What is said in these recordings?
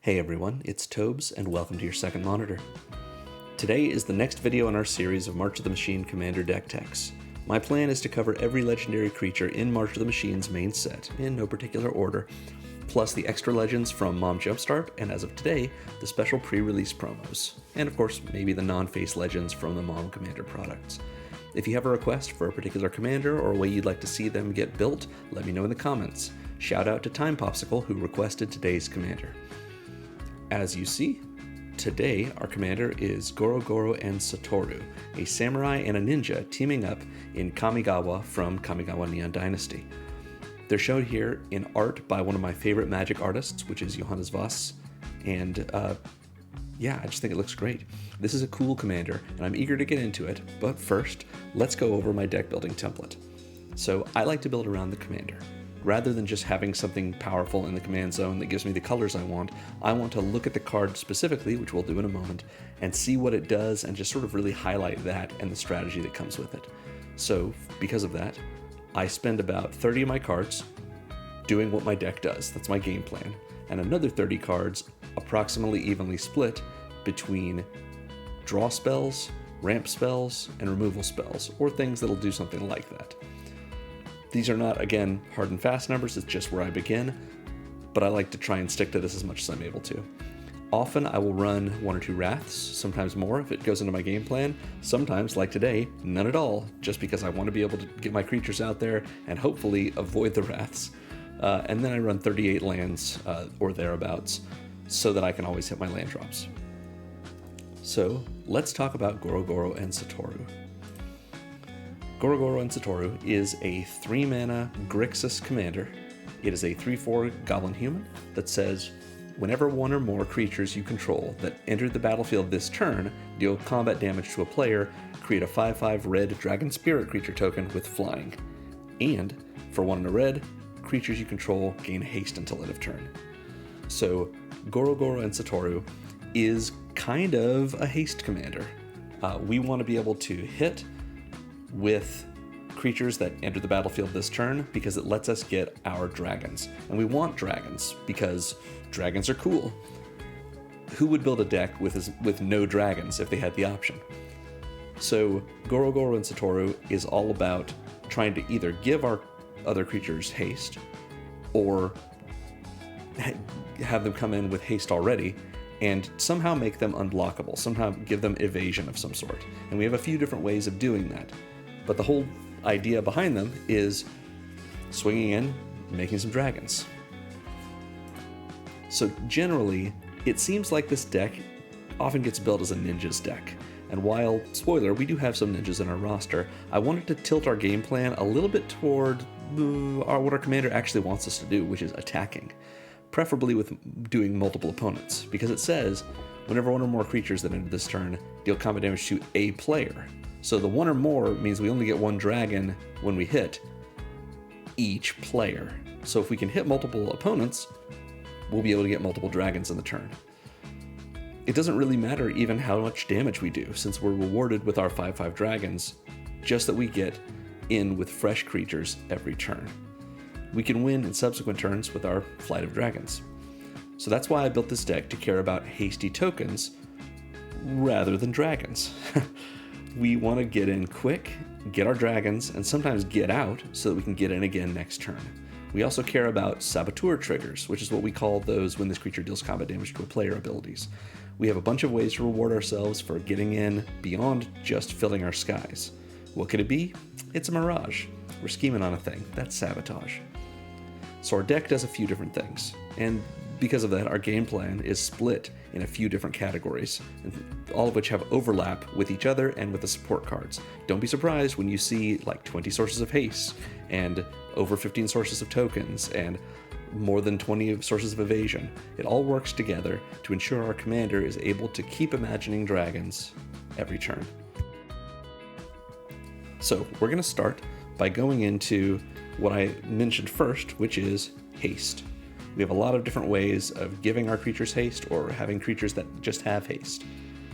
Hey everyone, it's Tobes, and welcome to your second monitor. Today is the next video in our series of March of the Machine Commander deck techs. My plan is to cover every legendary creature in March of the Machine's main set, in no particular order, plus the extra legends from Mom Jumpstart, and as of today, the special pre-release promos, and of course, maybe the non-face legends from the Mom Commander products. If you have a request for a particular commander or a way you'd like to see them get built, let me know in the comments. Shout out to Time Popsicle, who requested today's commander. As you see, today our commander is Goro-Goro and Satoru, a samurai and a ninja teaming up in Kamigawa from Kamigawa Neon Dynasty. They're shown here in art by one of my favorite magic artists, which is Johannes Voss, and I just think it looks great. This is a cool commander, and I'm eager to get into it, but first, let's go over my deck building template. So I like to build around the commander. Rather than just having something powerful in the command zone that gives me the colors I want to look at the card specifically, which we'll do in a moment, and see what it does and just sort of really highlight that and the strategy that comes with it. So because of that, I spend about 30 of my cards doing what my deck does. That's my game plan. And another 30 cards approximately evenly split between draw spells, ramp spells, and removal spells, or things that'll do something like that. These are not, again, hard and fast numbers, it's just where I begin, but I like to try and stick to this as much as I'm able to. Often I will run one or two Wraths, sometimes more if it goes into my game plan, sometimes, like today, none at all, just because I want to be able to get my creatures out there and hopefully avoid the Wraths. And then I run 38 lands, or thereabouts, so that I can always hit my land drops. So, let's talk about Goro-Goro and Satoru. Goro-Goro and Satoru is a 3-mana Grixis commander. It is a 3/4 Goblin Human that says, whenever one or more creatures you control that entered the battlefield this turn deal combat damage to a player, create a 5/5 red Dragon Spirit creature token with flying. And, for 1 and a red, creatures you control gain haste until end of turn. So, Goro-Goro and Satoru is kind of a haste commander. We want to be able to hit with creatures that enter the battlefield this turn because it lets us get our dragons. And we want dragons because dragons are cool. Who would build a deck with no dragons if they had the option? So Goro-Goro and Satoru is all about trying to either give our other creatures haste or have them come in with haste already and somehow make them unblockable, somehow give them evasion of some sort. And we have a few different ways of doing that. But the whole idea behind them is swinging in, making some dragons. So generally, it seems like this deck often gets built as a ninjas deck. And while, spoiler, we do have some ninjas in our roster, I wanted to tilt our game plan a little bit toward what our commander actually wants us to do, which is attacking. Preferably with doing multiple opponents, because it says, whenever one or more creatures that enter this turn deal combat damage to a player. So the 1 or more means we only get 1 dragon when we hit each player. So if we can hit multiple opponents, we'll be able to get multiple dragons in the turn. It doesn't really matter even how much damage we do, since we're rewarded with our 5/5 dragons, just that we get in with fresh creatures every turn. We can win in subsequent turns with our Flight of Dragons. So that's why I built this deck to care about hasty tokens rather than dragons. We want to get in quick, get our dragons, and sometimes get out so that we can get in again next turn. We also care about saboteur triggers, which is what we call those when this creature deals combat damage to a player abilities. We have a bunch of ways to reward ourselves for getting in beyond just filling our skies. What could it be? It's a mirage. We're scheming on a thing. That's sabotage. So our deck does a few different things, and because of that, our game plan is split in a few different categories, all of which have overlap with each other and with the support cards. Don't be surprised when you see like 20 sources of haste, and over 15 sources of tokens, and more than 20 sources of evasion. It all works together to ensure our commander is able to keep imagining dragons every turn. So we're going to start by going into what I mentioned first, which is haste. We have a lot of different ways of giving our creatures haste or having creatures that just have haste.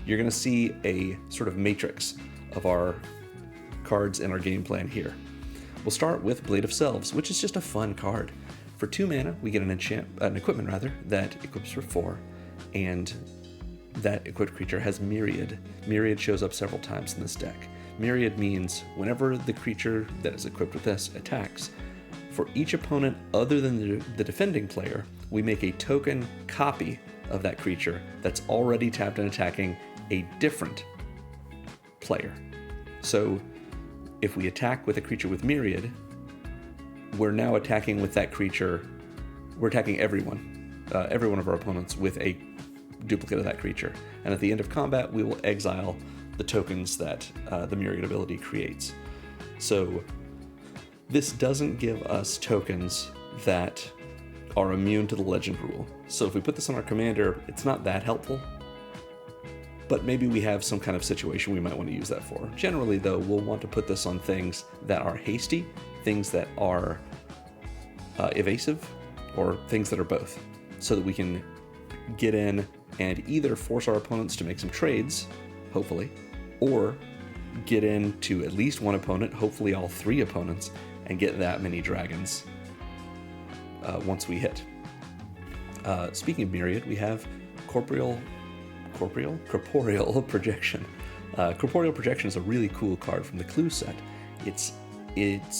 You're going to see a sort of matrix of our cards in our game plan here. We'll start with Blade of Selves, which is just a fun card. For 2 mana, we get an equipment that equips for 4. and that equipped creature has Myriad. Myriad shows up several times in this deck. Myriad means whenever the creature that is equipped with this attacks, for each opponent other than the defending player, we make a token copy of that creature that's already tapped and attacking a different player. So if we attack with a creature with Myriad, we're now attacking with that creature. We're attacking every one of our opponents with a duplicate of that creature. And at the end of combat, we will exile the tokens that the Myriad ability creates. So this doesn't give us tokens that are immune to the legend rule. So if we put this on our commander, it's not that helpful, but maybe we have some kind of situation we might want to use that for. Generally though, we'll want to put this on things that are hasty, things that are evasive, or things that are both, so that we can get in and either force our opponents to make some trades, hopefully, or get into at least one opponent, hopefully all three opponents, and get that many dragons once we hit. Speaking of Myriad, we have Corporeal Projection. Corporeal Projection is a really cool card from the Clue set. It's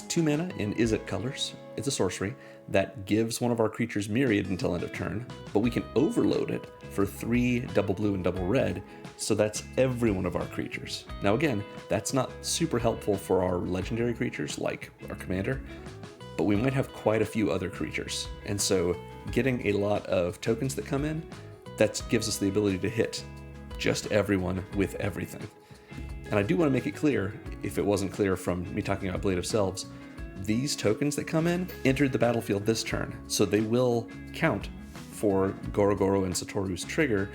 2 mana in Izzet colors. It's a sorcery that gives one of our creatures Myriad until end of turn, but we can overload it for 3 double blue and double red, so that's every one of our creatures. Now again, that's not super helpful for our legendary creatures like our commander, but we might have quite a few other creatures, and so getting a lot of tokens that come in, that gives us the ability to hit just everyone with everything. And I do want to make it clear, if it wasn't clear from me talking about Blade of Selves, these tokens that come in entered the battlefield this turn, so they will count for Goro-Goro and Satoru's trigger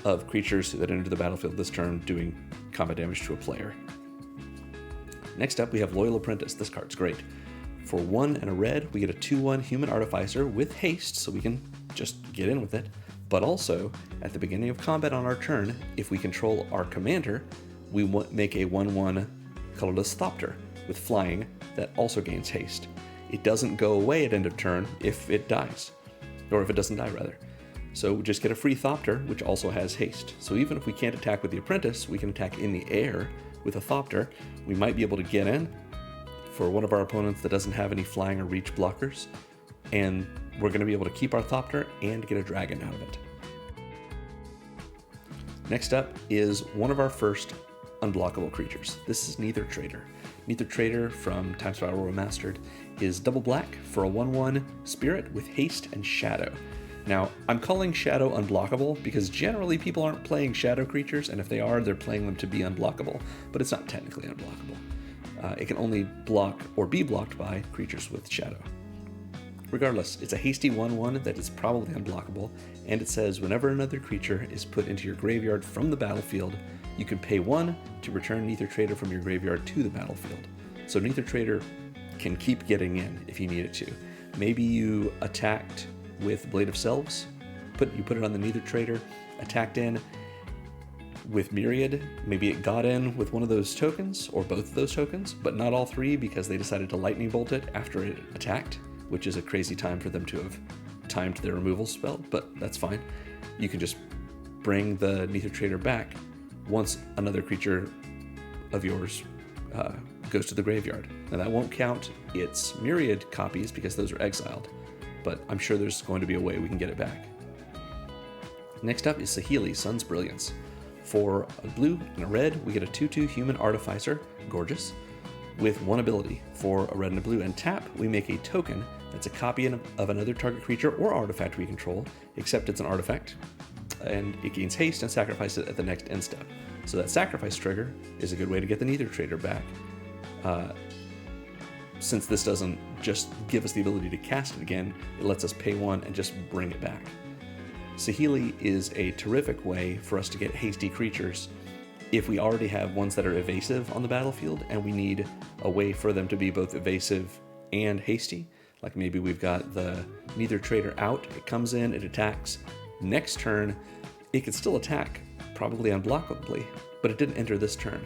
of creatures that enter the battlefield this turn doing combat damage to a player. Next up, we have Loyal Apprentice. This card's great. For 1 and a red, we get a 2/1 Human Artificer with haste, so we can just get in with it. But also, at the beginning of combat on our turn, if we control our commander, we make a 1/1 colorless Thopter with flying that also gains haste. It doesn't go away at end of turn if it dies, or if it doesn't die rather. So we just get a free Thopter, which also has haste. So even if we can't attack with the Apprentice, we can attack in the air with a Thopter. We might be able to get in for one of our opponents that doesn't have any flying or reach blockers, and we're going to be able to keep our Thopter and get a dragon out of it. Next up is one of our first unblockable creatures. This is Neither Traitor. Neither Traitor from Time Spiral Remastered is double black for a 1/1 spirit with haste and shadow. Now, I'm calling shadow unblockable because generally people aren't playing shadow creatures, and if they are, they're playing them to be unblockable, but it's not technically unblockable. It can only block or be blocked by creatures with shadow. Regardless, it's a hasty 1/1 that is probably unblockable, and it says whenever another creature is put into your graveyard from the battlefield, you can pay 1 to return Neither Traitor from your graveyard to the battlefield. So Neither Traitor can keep getting in if you need it to. Maybe you attacked with Blade of Selves, you put it on the Neither Traitor, attacked in with Myriad, maybe it got in with one of those tokens, or both of those tokens, but not all 3 because they decided to lightning bolt it after it attacked, which is a crazy time for them to have timed their removal spell, but that's fine. You can just bring the Neither Traitor back once another creature of yours goes to the graveyard. Now that won't count its Myriad copies because those are exiled, but I'm sure there's going to be a way we can get it back. Next up is Saheeli, Sun's Brilliance. For a blue and a red, we get a 2/2 Human Artificer, gorgeous, with 1 ability. For a red and a blue and tap, we make a token that's a copy of another target creature or artifact we control, except it's an artifact, and it gains haste and sacrifices it at the next end step. So that sacrifice trigger is a good way to get the Neither Traitor back, since this doesn't just give us the ability to cast it again, it lets us pay 1 and just bring it back. Saheeli is a terrific way for us to get hasty creatures if we already have ones that are evasive on the battlefield and we need a way for them to be both evasive and hasty. Like maybe we've got the Neither Traitor out, it comes in, it attacks. Next turn, it could still attack, probably unblockably, but it didn't enter this turn,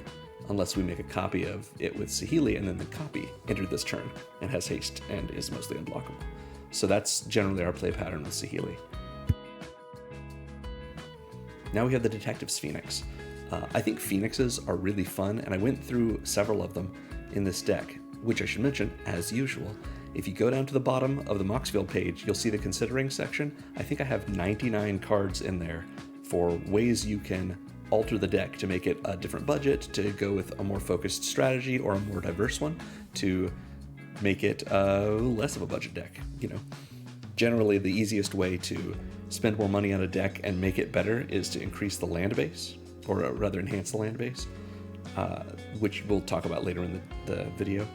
unless we make a copy of it with Saheeli and then the copy entered this turn and has haste and is mostly unblockable. So that's generally our play pattern with Saheeli. Now we have the Detective's Phoenix. I think Phoenixes are really fun, and I went through several of them in this deck, which I should mention, as usual. If you go down to the bottom of the Moxfield page, you'll see the Considering section. I think I have 99 cards in there for ways you can alter the deck to make it a different budget, to go with a more focused strategy, or a more diverse one, to make it less of a budget deck. Generally the easiest way to spend more money on a deck and make it better is to increase the land base, or rather enhance the land base, which we'll talk about later in the video.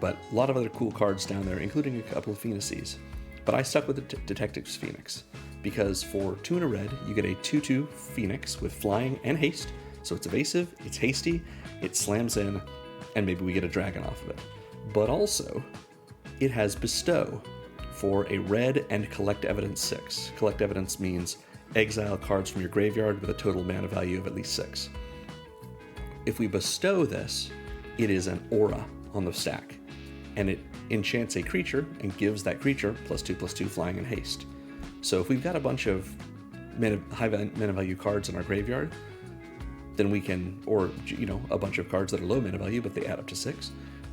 But a lot of other cool cards down there, including a couple of Phoenices. But I stuck with the Detective's Phoenix, because for 2 and a red, you get a 2/2 Phoenix with flying and haste. So it's evasive, it's hasty, it slams in, and maybe we get a dragon off of it. But also, it has Bestow for a red and Collect Evidence 6. Collect Evidence means exile cards from your graveyard with a total mana value of at least 6. If we bestow this, it is an aura on the stack, and it enchants a creature and gives that creature +2/+2 flying and haste. So if we've got a bunch of high mana value cards in our graveyard, then we can, or a bunch of cards that are low mana value but they add up to 6,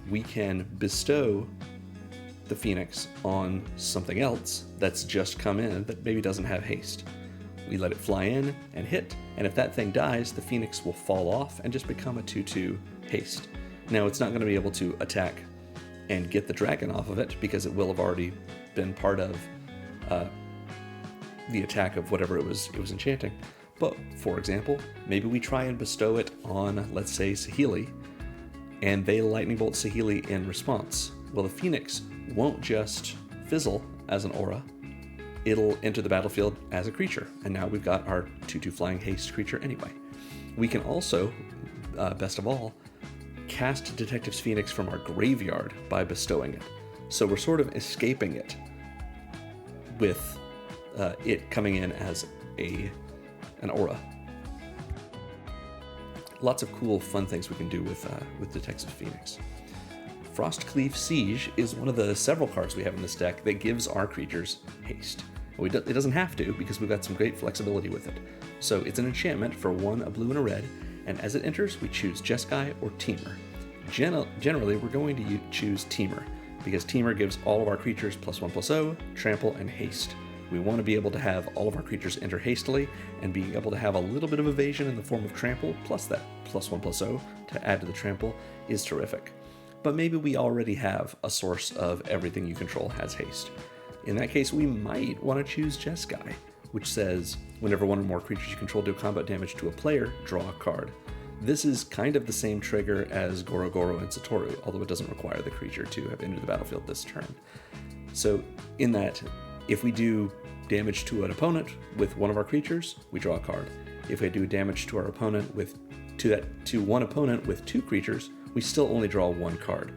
we can bestow the Phoenix on something else that's just come in that maybe doesn't have haste. We let it fly in and hit, and if that thing dies, the Phoenix will fall off and just become a 2/2 haste. Now, it's not going to be able to attack and get the dragon off of it, because it will have already been part of the attack of whatever it was enchanting. But, for example, maybe we try and bestow it on, let's say, Saheeli, and they lightning bolt Saheeli in response. Well, the Phoenix won't just fizzle as an aura, it'll enter the battlefield as a creature, and now we've got our 2/2 flying haste creature anyway. We can also, best of all, cast Detective's Phoenix from our graveyard by bestowing it. So we're sort of escaping it with it coming in as an aura. Lots of cool, fun things we can do with Detective's Phoenix. Frostcleave Siege is one of the several cards we have in this deck that gives our creatures haste. It doesn't have to, because we've got some great flexibility with it. So it's an enchantment for 1, a blue and a red, and as it enters, we choose Jeskai or Teamer. Generally, we're going to choose Teamer, because Teamer gives all of our creatures +1/+0, trample, and haste. We want to be able to have all of our creatures enter hastily, and being able to have a little bit of evasion in the form of trample, plus that +1/+0 to add to the trample, is terrific. But maybe we already have a source of everything you control has haste. In that case, we might want to choose Jeskai, which says, whenever one or more creatures you control do combat damage to a player, draw a card. This is kind of the same trigger as Goro-Goro and Satoru, although it doesn't require the creature to have entered the battlefield this turn. So in that, if we do damage to an opponent with one of our creatures, we draw a card. If we do damage to our opponent to one opponent with 2 creatures, we still only draw 1 card.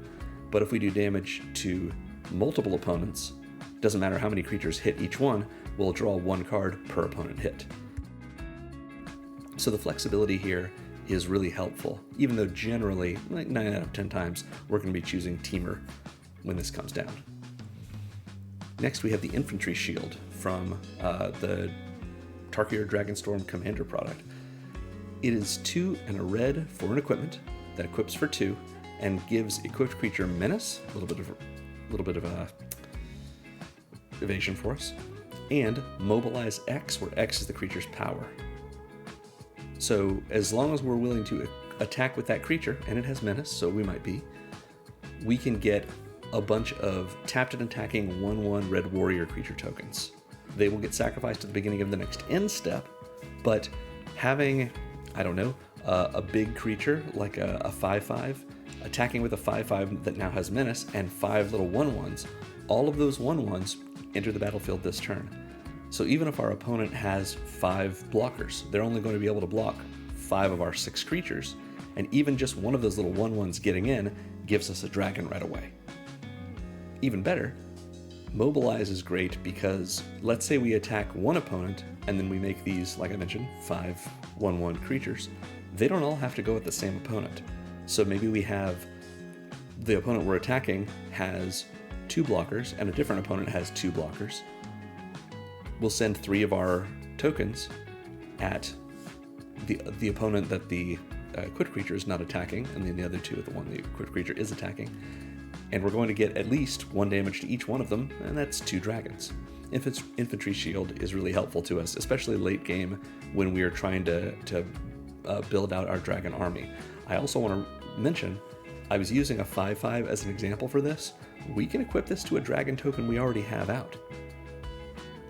But if we do damage to multiple opponents, doesn't matter how many creatures hit each one, we'll draw 1 card per opponent hit. So the flexibility here is really helpful, even though generally, like 9 out of 10 times, we're going to be choosing Teamer when this comes down. Next, we have the Infantry Shield from the Tarkir Dragonstorm Commander product. It is 2 and a red for an equipment that equips for 2 and gives equipped creature menace, a little bit of evasion for us, and mobilize X, where X is the creature's power. So as long as we're willing to attack with that creature, and it has menace, so we might be, we can get a bunch of tapped and attacking 1/1 red warrior creature tokens. They will get sacrificed at the beginning of the next end step, but having, a big creature like a 5/5, attacking with a 5/5 that now has menace, and 5 little 1/1s, all of those 1/1s enter the battlefield this turn. So even if our opponent has 5 blockers, they're only going to be able to block 5 of our 6 creatures, and even just one of those little 1/1s getting in gives us a dragon right away. Even better, mobilize is great because let's say we attack one opponent and then we make these, like I mentioned, 5 1/1 creatures. They don't all have to go at the same opponent. So maybe we have the opponent we're attacking has 2 blockers and a different opponent has 2 blockers. We'll send 3 of our tokens at the opponent that the equipped creature is not attacking, and then the other two are the one the equipped creature is attacking. And we're going to get at least 1 damage to each one of them, and that's 2 dragons. Infantry shield is really helpful to us, especially late game when we are trying to build out our dragon army. I also want to mention, I was using a 5/5 as an example for this. We can equip this to a dragon token we already have out.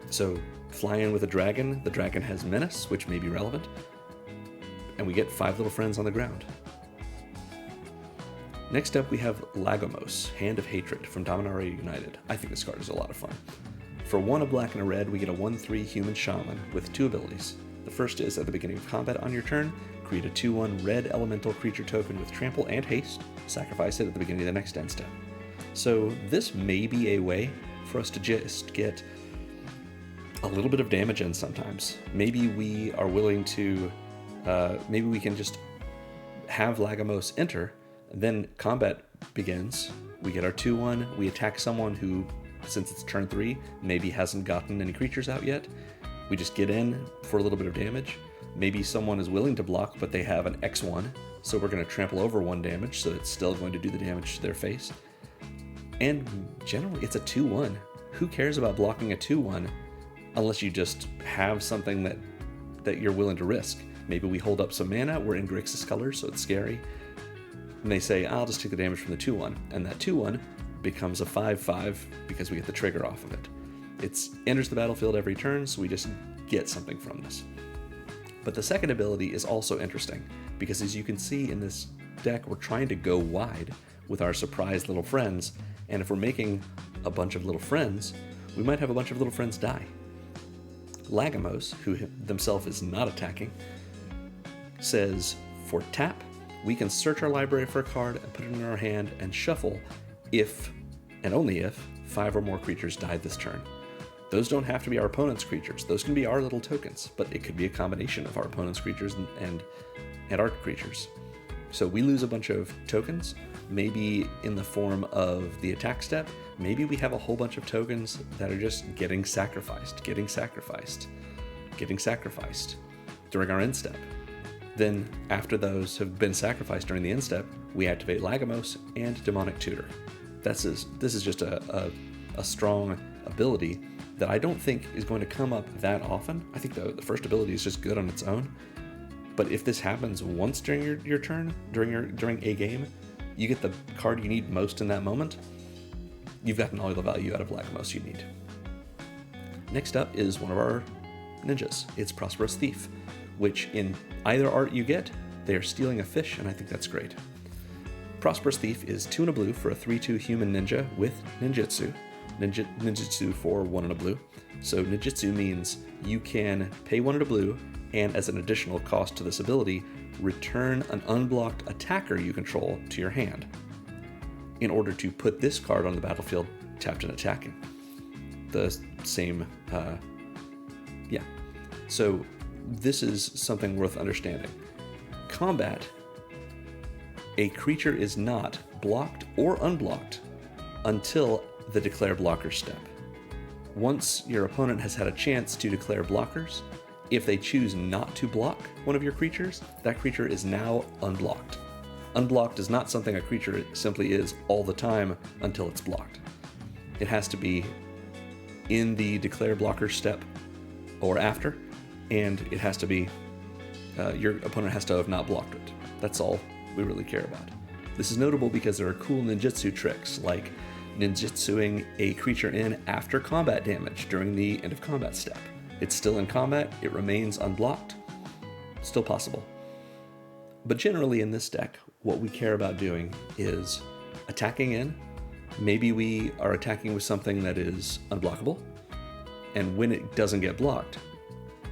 So fly in with a dragon, the dragon has menace, which may be relevant, and we get 5 little friends on the ground. Next up we have Lagomos, Hand of Hatred from Dominaria United. I think this card is a lot of fun. For 1 a black and a red, we get a 1/3 human shaman with 2 abilities. The first is at the beginning of combat on your turn, create a 2/1 red elemental creature token with trample and haste, sacrifice it at the beginning of the next end step. So this may be a way for us to just get a little bit of damage in sometimes. Maybe we are willing to, maybe we can just have Lagomos enter, then combat begins, we get our 2/1, we attack someone who, since it's turn 3, maybe hasn't gotten any creatures out yet. We just get in for a little bit of damage. Maybe someone is willing to block, but they have an X1, so we're going to trample over 1 damage, so it's still going to do the damage to their face. And generally, it's a 2/1. Who cares about blocking a 2/1 unless you just have something that you're willing to risk? Maybe we hold up some mana, we're in Grixis colors, so it's scary. And they say, I'll just take the damage from the 2/1, and that 2/1 becomes a 5/5 because we get the trigger off of it. It enters the battlefield every turn, so we just get something from this. But the second ability is also interesting, because as you can see in this deck, we're trying to go wide with our surprise little friends, and if we're making a bunch of little friends, we might have a bunch of little friends die. Lagomos, who themselves is not attacking, says, for tap, we can search our library for a card and put it in our hand and shuffle if, and only if, 5 or more creatures died this turn. Those don't have to be our opponent's creatures. Those can be our little tokens, but it could be a combination of our opponent's creatures and our creatures. So we lose a bunch of tokens, maybe in the form of the attack step. Maybe we have a whole bunch of tokens that are just getting sacrificed during our end step. Then, after those have been sacrificed during the end step, we activate Lagomos and Demonic Tutor. This is just a strong ability that I don't think is going to come up that often. I think the first ability is just good on its own. But if this happens once during your turn, during a game, you get the card you need most in that moment, you've gotten all the value out of Lagomos you need. Next up is one of our ninjas. It's Prosperous Thief, which in either art you get, they are stealing a fish, and I think that's great. Prosperous Thief is 2 and a blue for a 3/2 human ninja with ninjutsu. Ninjutsu for 1 and a blue. So ninjutsu means you can pay 1 and a blue, and as an additional cost to this ability, return an unblocked attacker you control to your hand in order to put this card on the battlefield tapped and attacking. The same, So this is something worth understanding. Combat, a creature is not blocked or unblocked until the declare blocker step. Once your opponent has had a chance to declare blockers, if they choose not to block one of your creatures, that creature is now unblocked. Unblocked is not something a creature simply is all the time until it's blocked. It has to be in the declare blocker step or after, and it has to be, your opponent has to have not blocked it. That's all we really care about. This is notable because there are cool ninjutsu tricks, like ninjutsuing a creature in after combat damage during the end of combat step. It's still in combat, it remains unblocked, still possible. But generally in this deck, what we care about doing is attacking in. Maybe we are attacking with something that is unblockable, and when it doesn't get blocked,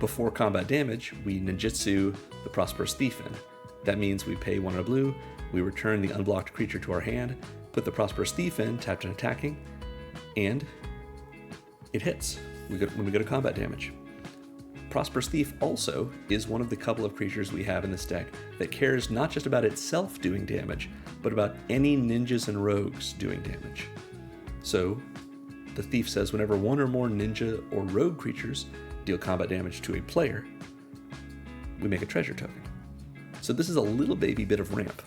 before combat damage, we ninjutsu the Prosperous Thief in. That means we pay 1 and a blue, we return the unblocked creature to our hand, put the Prosperous Thief in, tapped and attacking, and it hits when we go to combat damage. Prosperous Thief also is one of the couple of creatures we have in this deck that cares not just about itself doing damage, but about any ninjas and rogues doing damage. So, the Thief says whenever 1 or more ninja or rogue creatures deal combat damage to a player, we make a treasure token. So this is a little baby bit of ramp,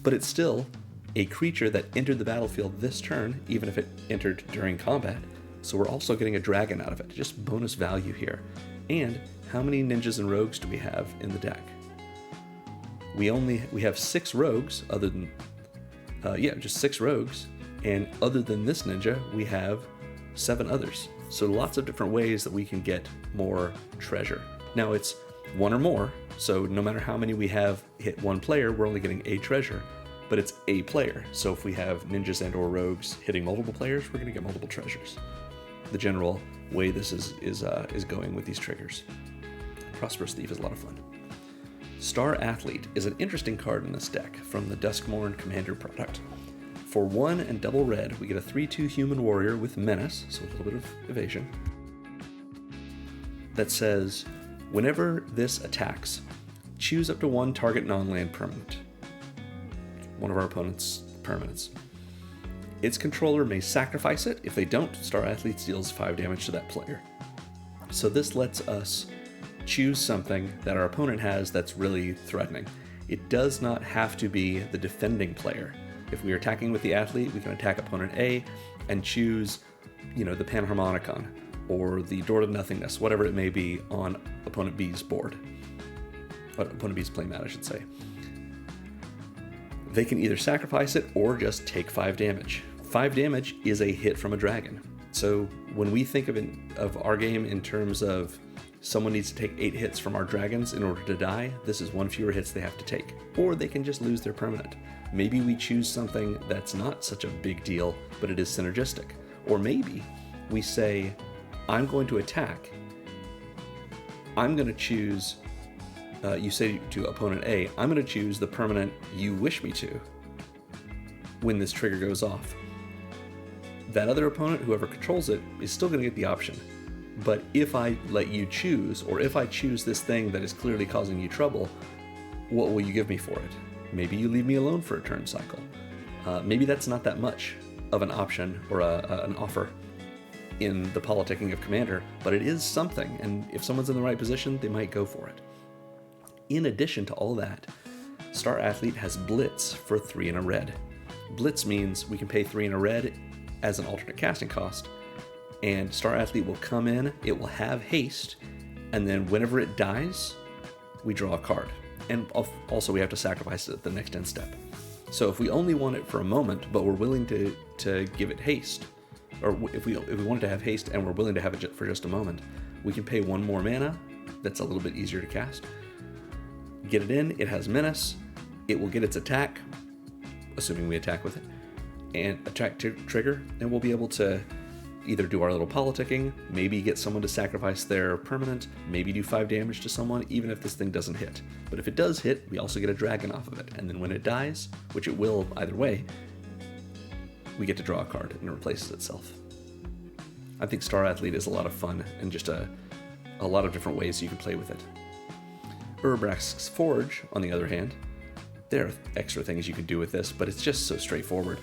but it's still a creature that entered the battlefield this turn, even if it entered during combat. So we're also getting a dragon out of it, just bonus value here. And how many ninjas and rogues do we have in the deck? We have 6 rogues, other than, just 6 rogues. And other than this ninja, we have 7 others. So lots of different ways that we can get more treasure. Now it's 1 or more, so no matter how many we have hit 1 player, we're only getting a treasure, but it's a player. So if we have ninjas and or rogues hitting multiple players, we're gonna get multiple treasures. The general way this is going with these triggers. Prosperous Thief is a lot of fun. Star Athlete is an interesting card in this deck from the Duskmourn Commander product. For 1 and double red, we get a 3/2 human warrior with menace, so a little bit of evasion, that says, whenever this attacks, choose up to 1 target non-land permanent. One of our opponent's permanents. Its controller may sacrifice it. If they don't, Star Athlete deals 5 damage to that player. So this lets us choose something that our opponent has that's really threatening. It does not have to be the defending player. If we are attacking with the athlete, we can attack opponent A and choose, the Panharmonicon or the Door to Nothingness, whatever it may be on opponent B's board. Opponent B's playmat, I should say. They can either sacrifice it or just take 5 damage. 5 damage is a hit from a dragon. So when we think of our game in terms of someone needs to take 8 hits from our dragons in order to die, this is 1 fewer hits they have to take. Or they can just lose their permanent. Maybe we choose something that's not such a big deal, but it is synergistic. Or maybe we say, I'm going to attack. I'm going to choose, you say to opponent A, I'm going to choose the permanent you wish me to when this trigger goes off. That other opponent, whoever controls it, is still going to get the option. But if I let you choose, or if I choose this thing that is clearly causing you trouble, what will you give me for it? Maybe you leave me alone for a turn cycle. Maybe that's not that much of an option or an offer in the politicking of Commander, but it is something, and if someone's in the right position, they might go for it. In addition to all that, Star Athlete has Blitz for 3 and a red. Blitz means we can pay 3 and a red as an alternate casting cost, and Star Athlete will come in, it will have Haste, and then whenever it dies, we draw a card. And also we have to sacrifice it at the next end step. So if we only want it for a moment, but we're willing to give it Haste, or if we wanted to have Haste and we're willing to have it for just a moment, we can pay 1 more mana. That's a little bit easier to cast. Get it in, it has Menace, it will get its attack, assuming we attack with it, and attack trigger, and we'll be able to either do our little politicking, maybe get someone to sacrifice their permanent, maybe do 5 damage to someone, even if this thing doesn't hit. But if it does hit, we also get a dragon off of it, and then when it dies, which it will either way, we get to draw a card and it replaces itself. I think Star Athlete is a lot of fun and just a lot of different ways you can play with it. Urabrask's Forge, on the other hand, there are extra things you can do with this, but it's just so straightforward.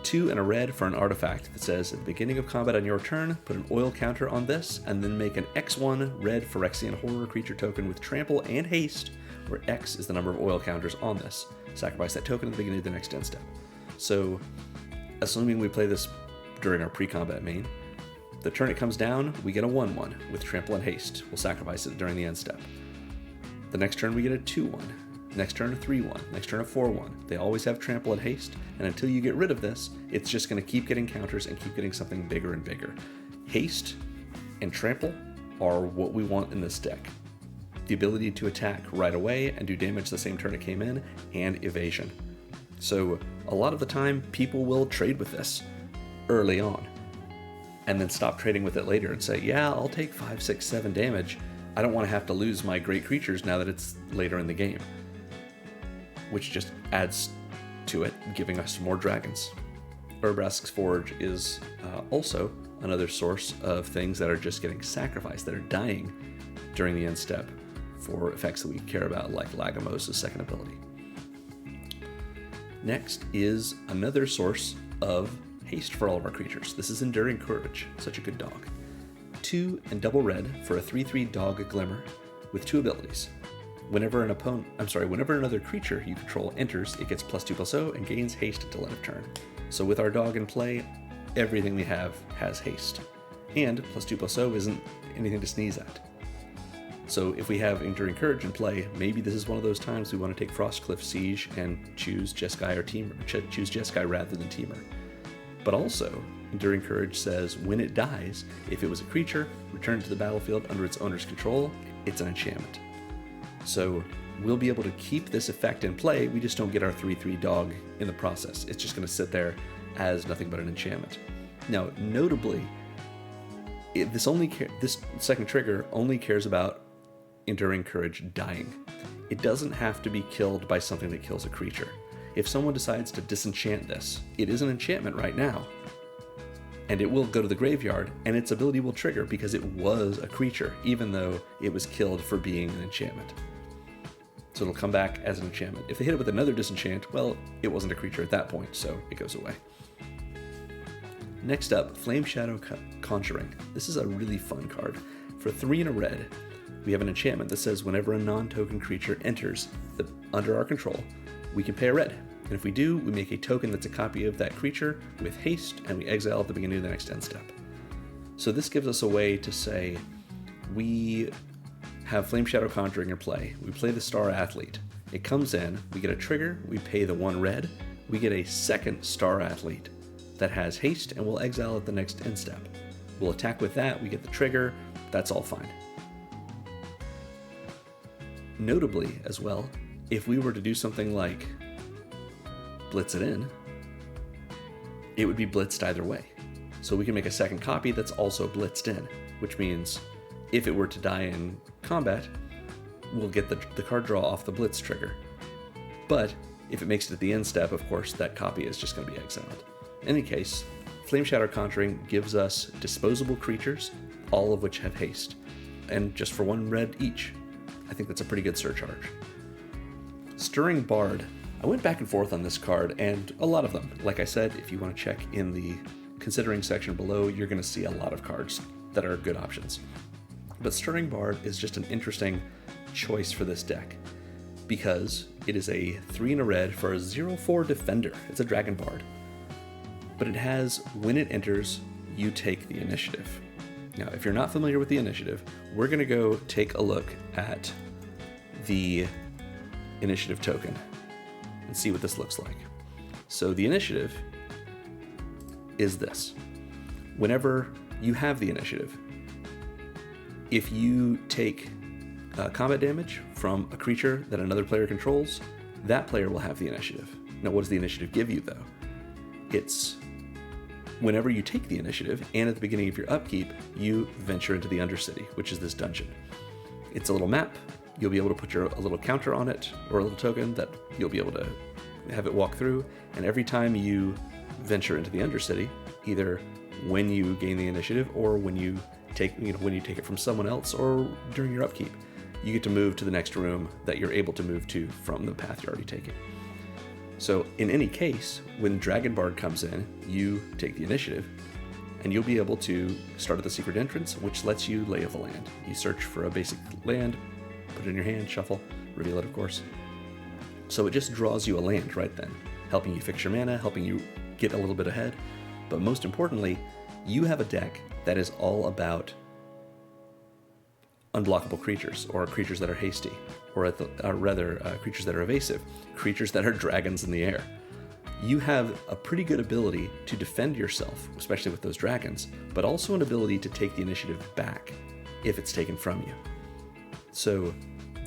2 and a red for an artifact that says, at the beginning of combat on your turn, put an oil counter on this, and then make an X1 red Phyrexian Horror creature token with trample and haste, where X is the number of oil counters on this. Sacrifice that token at the beginning of the next end step. So, assuming we play this during our pre-combat main, the turn it comes down, we get a 1/1 with trample and haste. We'll sacrifice it during the end step. The next turn we get a 2/1. Next turn a 3/1, next turn a 4/1. They always have trample and haste, and until you get rid of this, it's just going to keep getting counters and keep getting something bigger and bigger. Haste and trample are what we want in this deck. The ability to attack right away and do damage the same turn it came in, and evasion. So a lot of the time, people will trade with this early on, and then stop trading with it later and say, yeah, I'll take 5, 6, 7 damage. I don't want to have to lose my great creatures now that it's later in the game. Which just adds to it, giving us more dragons. Urabrask's Forge is also another source of things that are just getting sacrificed, that are dying during the end step for effects that we care about, like Lagomos' second ability. Next is another source of haste for all of our creatures. This is Enduring Courage, such a good dog. 2 and double red for a 3/3 dog Glimmer with 2 abilities. Whenever another creature you control enters, it gets +2/+0 and gains haste until end of turn. So with our dog in play, everything we have has haste. And +2/+0 isn't anything to sneeze at. So if we have Enduring Courage in play, maybe this is one of those times we want to take Frostcliff Siege and choose Jeskai or Teamer, choose Jeskai rather than Teamer. But also, Enduring Courage says when it dies, if it was a creature, returned to the battlefield under its owner's control, it's an enchantment. So we'll be able to keep this effect in play, we just don't get our 3/3 dog in the process. It's just going to sit there as nothing but an enchantment. Now, notably, this second trigger only cares about Enduring Courage dying. It doesn't have to be killed by something that kills a creature. If someone decides to disenchant this, it is an enchantment right now, and it will go to the graveyard, and its ability will trigger because it was a creature, even though it was killed for being an enchantment. So it'll come back as an enchantment. If they hit it with another disenchant, well, it wasn't a creature at that point, so it goes away. Next up, Flame Shadow Conjuring. This is a really fun card. For 3 and a red, we have an enchantment that says whenever a non-token creature enters under our control, we can pay a red. And if we do, we make a token that's a copy of that creature with haste, and we exile at the beginning of the next end step. So this gives us a way to say, we have Flame Shadow Conjuring in play. We play the Star Athlete. It comes in, we get a trigger, we pay the 1 red, we get a second Star Athlete that has haste, and we'll exile at the next end step. We'll attack with that, we get the trigger, that's all fine. Notably, as well, if we were to do something like blitz it in, it would be blitzed either way. So we can make a second copy that's also blitzed in, which means if it were to die in combat, we'll get the card draw off the blitz trigger. But if it makes it at the end step, of course, that copy is just going to be exiled. In any case, Flame Shadow Conjuring gives us disposable creatures, all of which have haste, and just for 1 red each. I think that's a pretty good surcharge. Stirring Bard. I went back and forth on this card, and a lot of them. Like I said, if you want to check in the considering section below, you're going to see a lot of cards that are good options. But Stirring Bard is just an interesting choice for this deck, because it is a 3 and a red for a 0/4 defender. It's a Dragon Bard. But it has, when it enters, you take the initiative. Now, if you're not familiar with the initiative, we're going to go take a look at the initiative token and see what this looks like. So the initiative is this. Whenever you have the initiative, if you take combat damage from a creature that another player controls, that player will have the initiative. Now, what does the initiative give you, though? It's whenever you take the initiative, and at the beginning of your upkeep, you venture into the Undercity, which is this dungeon. It's a little map. You'll be able to put a little counter on it, or a little token that you'll be able to have it walk through, and every time you venture into the Undercity, either when you gain the initiative or when you take it from someone else or during your upkeep, you get to move to the next room that you're able to move to from the path you're already taking. So in any case, when Dragon Bard comes in, you take the initiative, and you'll be able to start at the secret entrance, which lets you lay of the land. You search for a basic land, put it in your hand, shuffle, reveal it, of course. So it just draws you a land right then, helping you fix your mana, helping you get a little bit ahead. But most importantly, you have a deck that is all about unblockable creatures, or creatures that are hasty, or rather creatures that are evasive, creatures that are dragons in the air. You have a pretty good ability to defend yourself, especially with those dragons, but also an ability to take the initiative back if it's taken from you. So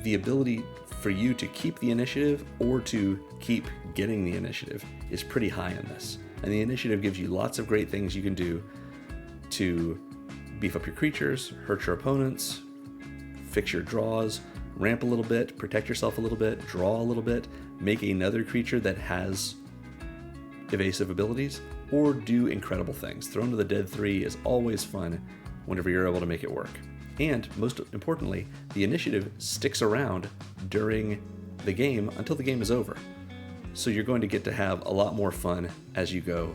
the ability for you to keep the initiative or to keep getting the initiative is pretty high in this. And the initiative gives you lots of great things you can do to beef up your creatures, hurt your opponents, fix your draws, ramp a little bit, protect yourself a little bit, draw a little bit, make another creature that has evasive abilities, or do incredible things. Thrown to the Dead 3 is always fun whenever you're able to make it work. And most importantly, the initiative sticks around during the game until the game is over. So you're going to get to have a lot more fun as you go,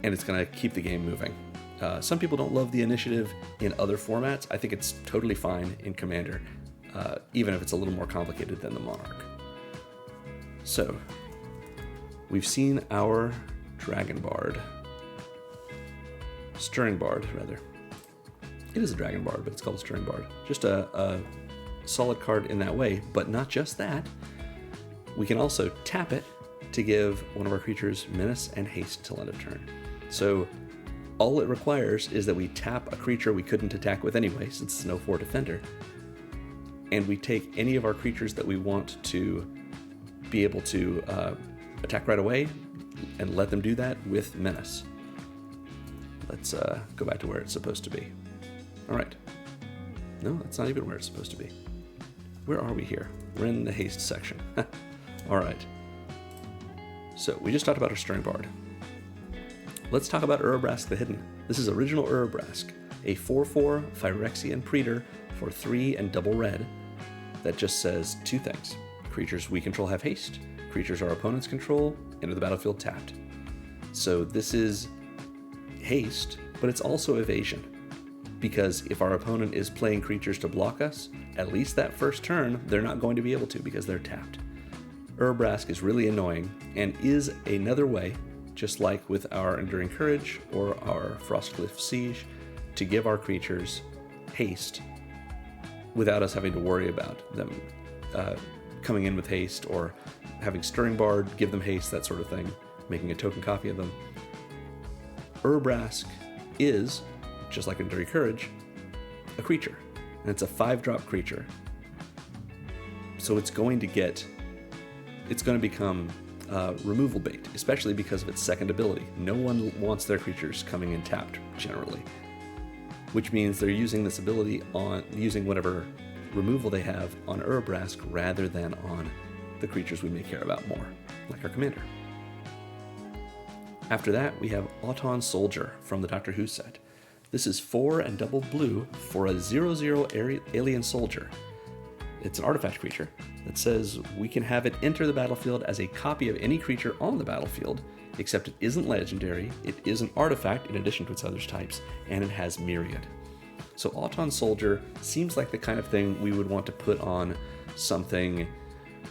and it's going to keep the game moving. Some people don't love the initiative in other formats. I think it's totally fine in Commander. even if it's a little more complicated than the Monarch. So, we've seen our Dragon Bard. Stirring Bard, rather. It is a Dragon Bard, but it's called a Stirring Bard. Just a solid card in that way, but not just that. We can also tap it to give one of our creatures Menace and Haste till end of turn. So all it requires is that we tap a creature we couldn't attack with anyway, since it's an 0/4 defender, and we take any of our creatures that we want to be able to attack right away and let them do that with Menace. Let's go back to where it's supposed to be. All right. No, that's not even where it's supposed to be. Where are we here? We're in the Haste section. All right. So we just talked about our Stirring Bard. Let's talk about Urabrask the Hidden. This is original Urabrask, a 4/4 Phyrexian Praetor for 3 and double red that just says 2 things. Creatures we control have haste. Creatures our opponents control enter the battlefield tapped. So this is haste, but it's also evasion. Because if our opponent is playing creatures to block us, at least that first turn, they're not going to be able to because they're tapped. Urabrask is really annoying and is another way, just like with our Enduring Courage or our Frostcliff Siege, to give our creatures haste without us having to worry about them coming in with haste or having Stirring Bard, give them haste, that sort of thing, making a token copy of them. Urabrask is, just like Enduring Courage, a creature, and it's a 5-drop creature. So it's going to become removal bait, especially because of its second ability. No one wants their creatures coming in tapped, generally, which means they're using this ability on using whatever removal they have on Urabrask rather than on the creatures we may care about more, like our commander. After that, we have Auton Soldier from the Doctor Who set. This is 4 and double blue for a 0/0 alien soldier. It's an artifact creature that says we can have it enter the battlefield as a copy of any creature on the battlefield, except it isn't legendary, it is an artifact in addition to its other types, and it has Myriad. So Auton Soldier seems like the kind of thing we would want to put on something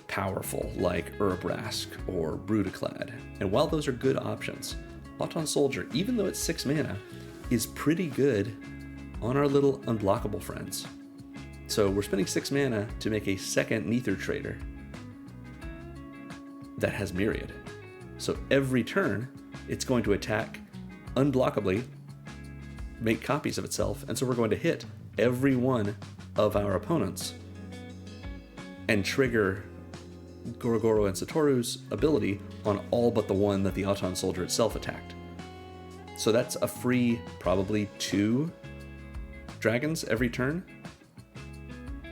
powerful like Urabrask or Brutaclad. And while those are good options, Auton Soldier, even though it's 6 mana, is pretty good on our little unblockable friends. So we're spending 6 mana to make a second Neither Trader that has Myriad. So every turn, it's going to attack unblockably, make copies of itself, and so we're going to hit every one of our opponents and trigger Goro-Goro and Satoru's ability on all but the one that the Auton Soldier itself attacked. So that's a free, probably 2 dragons every turn.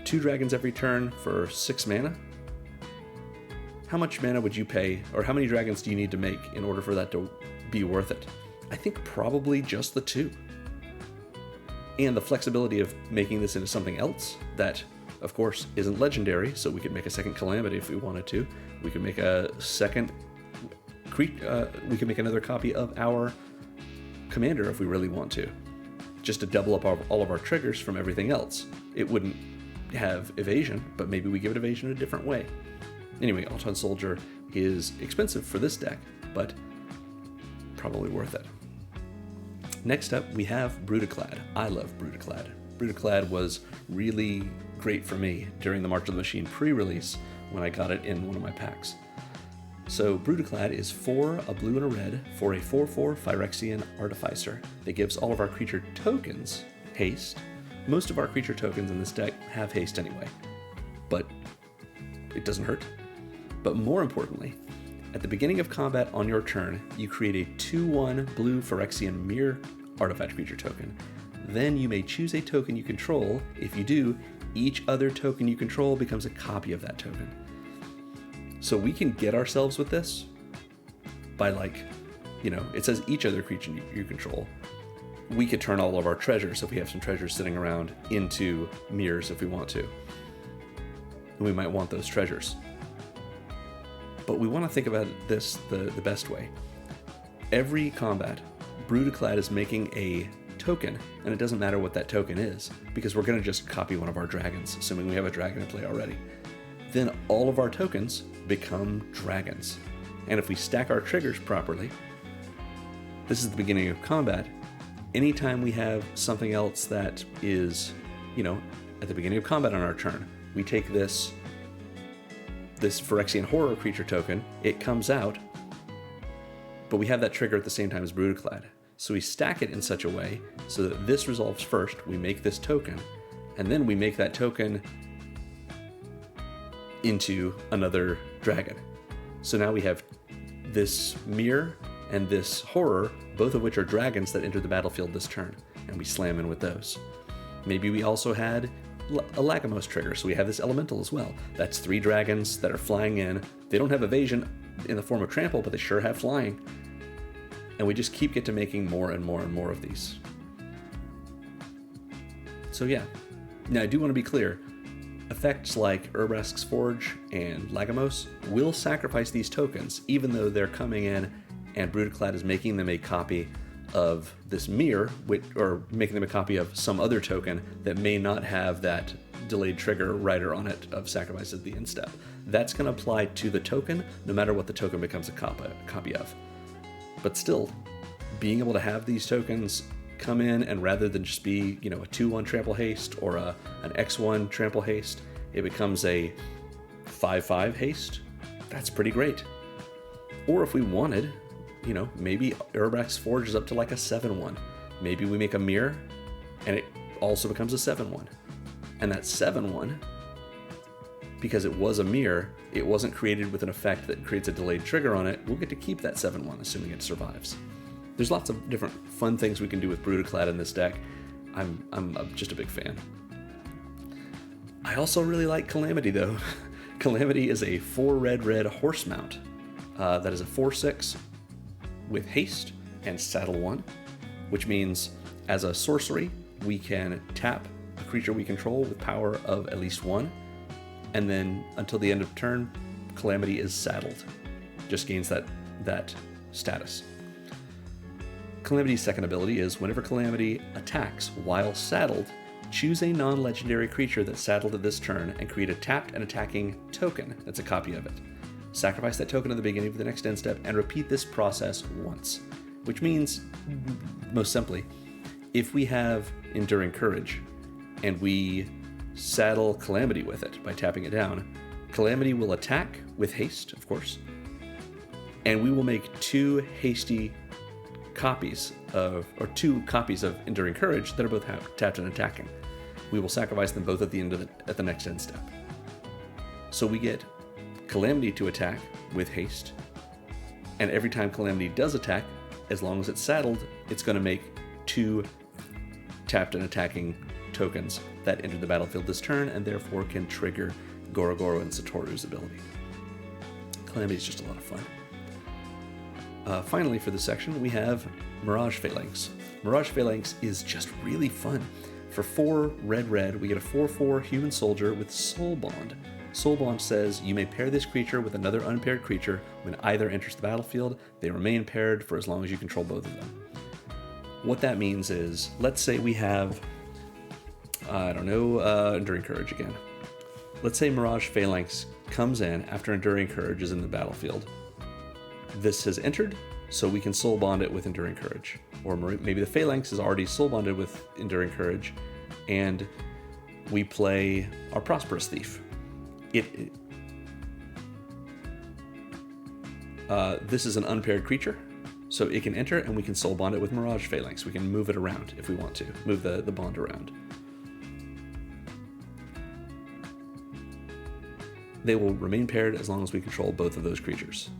2 dragons every turn for 6 mana. How much mana would you pay, or how many dragons do you need to make in order for that to be worth it? I think probably just the 2. And the flexibility of making this into something else that, of course, isn't legendary, so we could make a second Calamity if we wanted to. We could make a second we could make another copy of our commander if we really want to, just to double up all of our triggers from everything else. It wouldn't have evasion, but maybe we give it evasion in a different way. Anyway, Auton Soldier is expensive for this deck, but probably worth it. Next up, we have Brutaclad. I love Brutaclad. Brutaclad was really great for me during the March of the Machine pre-release when I got it in one of my packs. So Brutaclad is 4, a blue and a red, for a 4/4 Phyrexian Artificer that gives all of our creature tokens haste. Most of our creature tokens in this deck have haste anyway, but it doesn't hurt. But more importantly, at the beginning of combat on your turn, you create a 2/1 blue Phyrexian Mirror artifact creature token. Then you may choose a token you control. If you do, each other token you control becomes a copy of that token. So we can get ourselves with this by it says each other creature you control. We could turn all of our treasures, if we have some treasures sitting around, into mirrors if we want to. And we might want those treasures. But we want to think about this the best way. Every combat, Brutaclad is making a token, and it doesn't matter what that token is, because we're going to just copy one of our dragons, assuming we have a dragon in play already. Then all of our tokens become dragons. And if we stack our triggers properly, this is the beginning of combat. Anytime we have something else that is, at the beginning of combat on our turn, we take this Phyrexian Horror creature token, it comes out, but we have that trigger at the same time as Brutaclad. So we stack it in such a way so that this resolves first, we make this token, and then we make that token into another dragon. So now we have this Mirror and this Horror, both of which are dragons that enter the battlefield this turn, and we slam in with those. Maybe we also had a Lagomos trigger, so we have this Elemental as well. That's 3 dragons that are flying in. They don't have evasion in the form of trample, but they sure have flying. And we just get to making more and more and more of these. So yeah. Now I do want to be clear, effects like Urabrask's Forge and Lagomos will sacrifice these tokens, even though they're coming in and Brutaclad is making them a copy of this Mirror, or making them a copy of some other token that may not have that delayed trigger rider on it of sacrifice at the end step. That's going to apply to the token, no matter what the token becomes a copy of. But still, being able to have these tokens come in, and rather than just be, a 2-1 trample haste or an X1 trample haste, it becomes a 5-5 haste. That's pretty great. Or if we wanted, maybe Urabrask's Forge is up to like a 7-1. Maybe we make a Mirror and it also becomes a 7-1. And that 7-1, because it was a Mirror, it wasn't created with an effect that creates a delayed trigger on it. We'll get to keep that 7-1, assuming it survives. There's lots of different fun things we can do with Brutaclad in this deck. I'm just a big fan. I also really like Calamity, though. Calamity is a 4-red horse mount. That is a 4/6 with haste and saddle 1, which means as a sorcery, we can tap a creature we control with power of at least 1, and then until the end of turn, Calamity is saddled. Just gains that status. Calamity's second ability is whenever Calamity attacks while saddled, choose a non-legendary creature that's saddled at this turn and create a tapped and attacking token that's a copy of it. Sacrifice that token at the beginning of the next end step and repeat this process once. Which means, most simply, if we have Enduring Courage and we saddle Calamity with it by tapping it down, Calamity will attack with haste, of course, and we will make 2 hasty copies of Enduring Courage that are both tapped and attacking. We will sacrifice them both at the next end step. So we get Calamity to attack with haste, and every time Calamity does attack, as long as it's saddled, it's going to make 2 tapped and attacking tokens that enter the battlefield this turn, and therefore can trigger Goro-Goro and Satoru's ability. Calamity is just a lot of fun. Finally, for this section, we have Mirage Phalanx. Mirage Phalanx is just really fun. For 4 red, we get a 4/4 human soldier with Soul Bond. Soul Bond says you may pair this creature with another unpaired creature. When either enters the battlefield, they remain paired for as long as you control both of them. What that means is, let's say we have, Enduring Courage again. Let's say Mirage Phalanx comes in after Enduring Courage is in the battlefield. This has entered, so we can soul bond it with Enduring Courage. Or maybe the Phalanx is already soul bonded with Enduring Courage, and we play our Prosperous Thief. This is an unpaired creature, so it can enter and we can soul bond it with Mirage Phalanx. We can move it around if we want to, move the bond around. They will remain paired as long as we control both of those creatures.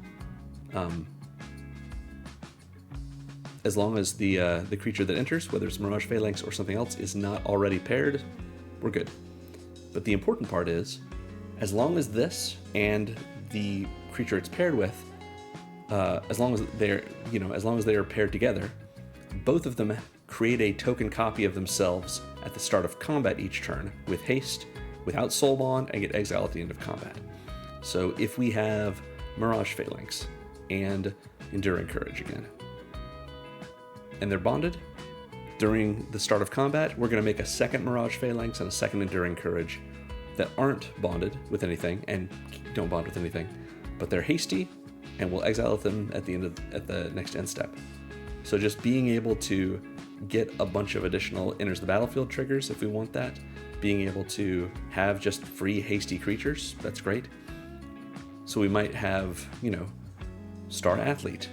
As long as the creature that enters, whether it's Mirage Phalanx or something else, is not already paired, we're good. But the important part is, as long as this and the creature it's paired with, as long as they are paired together, both of them create a token copy of themselves at the start of combat each turn with haste, without soul bond, and get exiled at the end of combat. So if we have Mirage Phalanx and Enduring Courage again, and they're bonded, During the start of combat, we're going to make a second Mirage Phalanx and a second Enduring Courage that aren't bonded with anything and don't bond with anything, but they're hasty, and we'll exile them at the next end step. So just being able to get a bunch of additional enters the battlefield triggers if we want that, being able to have just free hasty creatures, that's great. So we might have, Star Athlete.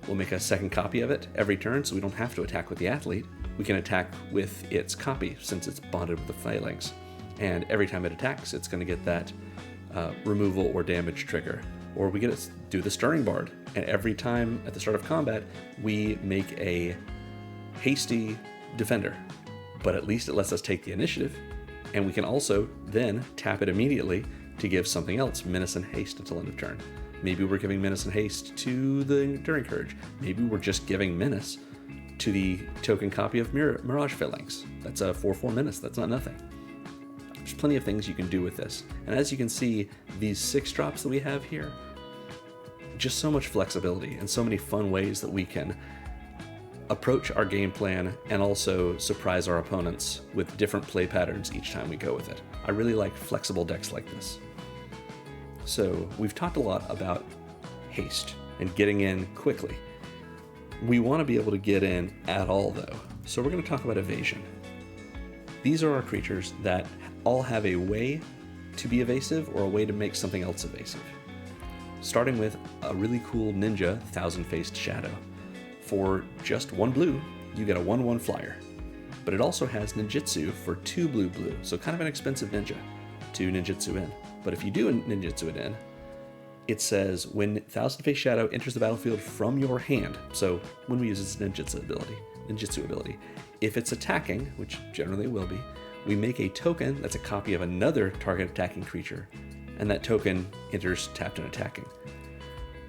We'll make a second copy of it every turn, so we don't have to attack with the Athlete. We can attack with its copy since it's bonded with the Phalanx. And every time it attacks, it's going to get that removal or damage trigger. Or we get to do the Stirring Bard, and every time at the start of combat, we make a hasty defender. But at least it lets us take the initiative, and we can also then tap it immediately to give something else, Menace and Haste until end of turn. Maybe we're giving Menace and Haste to the Enduring Courage. Maybe we're just giving Menace to the token copy of Mirage Phalanx. That's a 4/4 Menace, that's not nothing. There's plenty of things you can do with this. And as you can see, these 6 drops that we have here, just so much flexibility and so many fun ways that we can approach our game plan and also surprise our opponents with different play patterns each time we go with it. I really like flexible decks like this. So we've talked a lot about haste and getting in quickly. We want to be able to get in at all though. So we're going to talk about evasion. These are our creatures that all have a way to be evasive or a way to make something else evasive. Starting with a really cool ninja, Thousand-Faced Shadow. For just 1 blue, you get a 1/1 flyer. But it also has ninjutsu for 2 blue, so kind of an expensive ninja to ninjutsu in. But if you do ninjutsu it in, it says when Thousand-Faced Shadow enters the battlefield from your hand, so when we use its ninjutsu ability, if it's attacking, which generally will be, we make a token that's a copy of another target attacking creature, and that token enters tapped and attacking.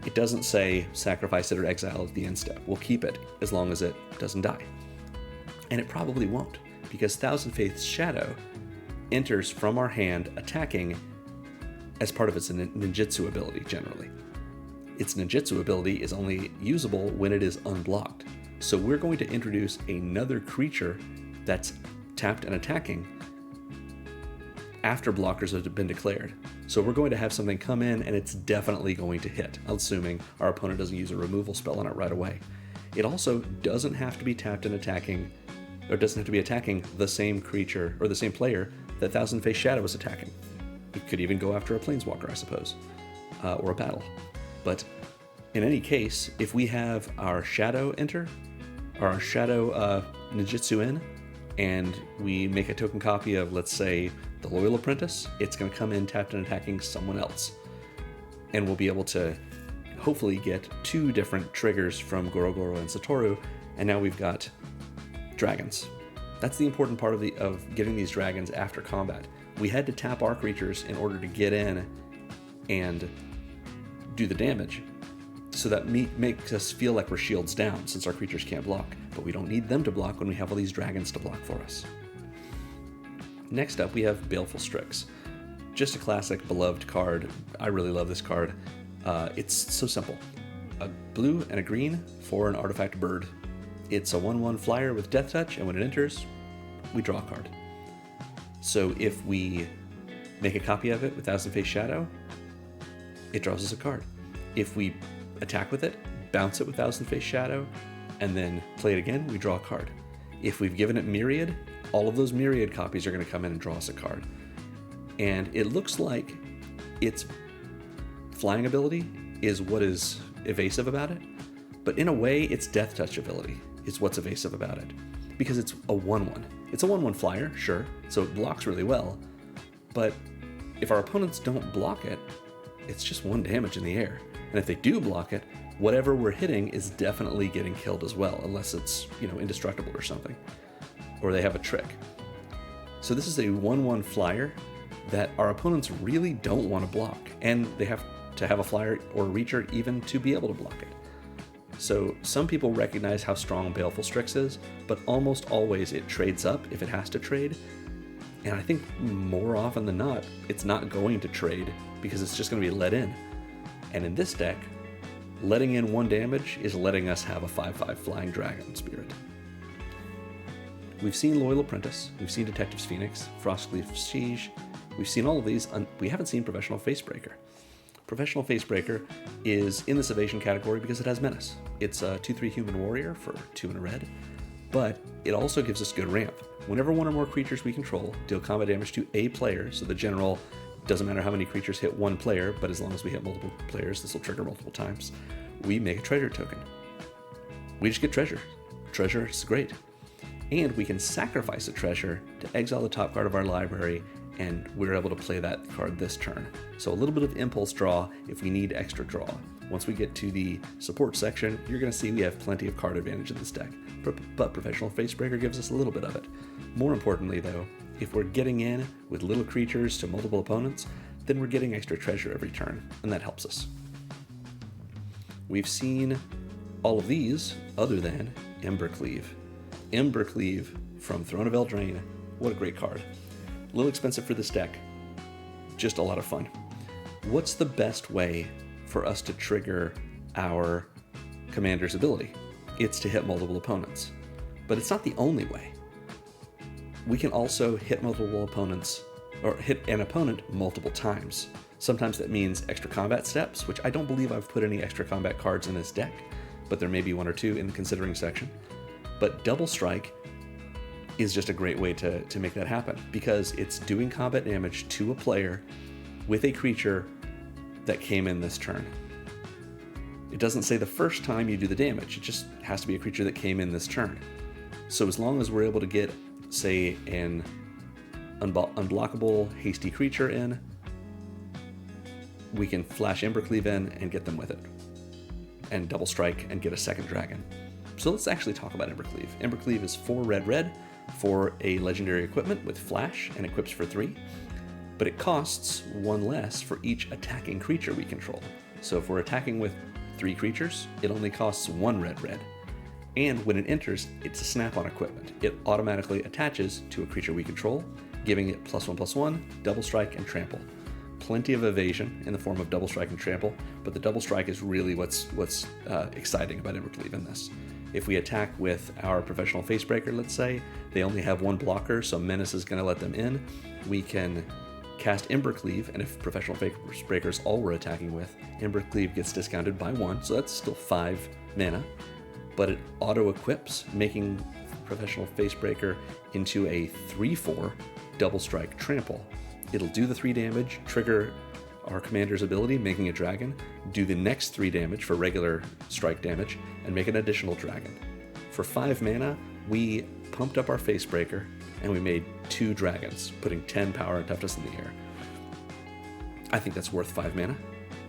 It doesn't say sacrifice it or exile at the end step. We'll keep it as long as it doesn't die. And it probably won't, because Thousand-Faced Shadow enters from our hand attacking as part of its ninjutsu ability generally. Its ninjutsu ability is only usable when it is unblocked. So we're going to introduce another creature that's tapped and attacking after blockers have been declared. So we're going to have something come in and it's definitely going to hit, assuming our opponent doesn't use a removal spell on it right away. It also doesn't have to be tapped and attacking, or doesn't have to be attacking the same creature or the same player that Thousand-Faced Shadow is attacking. It could even go after a Planeswalker, I suppose, or a battle. But in any case, if we have our Shadow enter, or our Shadow ninjutsu in, and we make a token copy of, let's say, the Loyal Apprentice, it's going to come in tapped and attacking someone else. And we'll be able to hopefully get 2 different triggers from Goro-Goro and Satoru, and now we've got dragons. That's the important part of getting these dragons after combat. We had to tap our creatures in order to get in and do the damage, so that makes us feel like we're shields down since our creatures can't block, but we don't need them to block when we have all these dragons to block for us. Next up, we have Baleful Strix. Just a classic, beloved card. I really love this card. It's so simple. A blue and a green for an artifact bird. It's a 1/1 flyer with Death Touch, and when it enters, we draw a card. So if we make a copy of it with Thousand-Faced Shadow, it draws us a card. If we attack with it, bounce it with Thousand-Faced Shadow, and then play it again, we draw a card. If we've given it Myriad, all of those Myriad copies are going to come in and draw us a card. And it looks like its flying ability is what is evasive about it, but in a way, its Death Touch ability is what's evasive about it, because it's a 1/1. It's a 1/1 flyer, sure, so it blocks really well, but if our opponents don't block it, it's just 1 damage in the air. And if they do block it, whatever we're hitting is definitely getting killed as well, unless it's, indestructible or something, or they have a trick. So this is a 1/1 flyer that our opponents really don't want to block, and they have to have a flyer or a reacher even to be able to block it. So some people recognize how strong Baleful Strix is, but almost always it trades up if it has to trade. And I think more often than not, it's not going to trade because it's just going to be let in. And in this deck, letting in 1 damage is letting us have a 5/5 Flying Dragon Spirit. We've seen Loyal Apprentice, we've seen Detective's Phoenix, Frostcleave Siege, we've seen all of these, we haven't seen Professional Facebreaker. Professional Facebreaker is in this evasion category because it has Menace. It's a 2/3 human warrior for 2 in a red, but it also gives us good ramp. Whenever one or more creatures we control deal combat damage to a player, so the general doesn't matter how many creatures hit one player, but as long as we hit multiple players, this will trigger multiple times, we make a treasure token. We just get treasure. Treasure is great. And we can sacrifice a treasure to exile the top card of our library, and we're able to play that card this turn. So a little bit of impulse draw if we need extra draw. Once we get to the support section, you're going to see we have plenty of card advantage in this deck, but Professional Facebreaker gives us a little bit of it. More importantly though, if we're getting in with little creatures to multiple opponents, then we're getting extra treasure every turn, and that helps us. We've seen all of these other than Embercleave. Embercleave from Throne of Eldraine, what a great card. A little expensive for this deck, just a lot of fun. What's the best way for us to trigger our commander's ability? It's to hit multiple opponents, but it's not the only way. We can also hit multiple opponents, or hit an opponent multiple times. Sometimes that means extra combat steps, which I don't believe I've put any extra combat cards in this deck, but there may be 1 or 2 in the considering section. But Double Strike is just a great way to make that happen, because it's doing combat damage to a player with a creature that came in this turn. It doesn't say the first time you do the damage, it just has to be a creature that came in this turn. So as long as we're able to get, say, an unblockable hasty creature in, we can flash Embercleave in and get them with it, and Double Strike and get a second dragon. So let's actually talk about Embercleave. Embercleave is 4 red for a legendary equipment with flash and equips for 3, but it costs 1 less for each attacking creature we control. So if we're attacking with 3 creatures, it only costs 1 red. And when it enters, it's a snap-on equipment. It automatically attaches to a creature we control, giving it +1/+1, Double Strike, and Trample. Plenty of evasion in the form of Double Strike and Trample, but the Double Strike is really what's exciting about Embercleave in this. If we attack with our Professional Facebreaker, let's say, they only have 1 blocker, so Menace is going to let them in. We can cast Embercleave, and if Professional Facebreaker is all we're attacking with, Embercleave gets discounted by 1, so that's still 5 mana, but it auto-equips, making Professional Facebreaker into a 3/4 Double Strike Trample. It'll do the 3 damage, trigger our commander's ability, making a dragon, do the next 3 damage for regular strike damage, and make an additional dragon. For 5 mana, we pumped up our Facebreaker, and we made 2 dragons, putting 10 power and toughness in the air. I think that's worth 5 mana,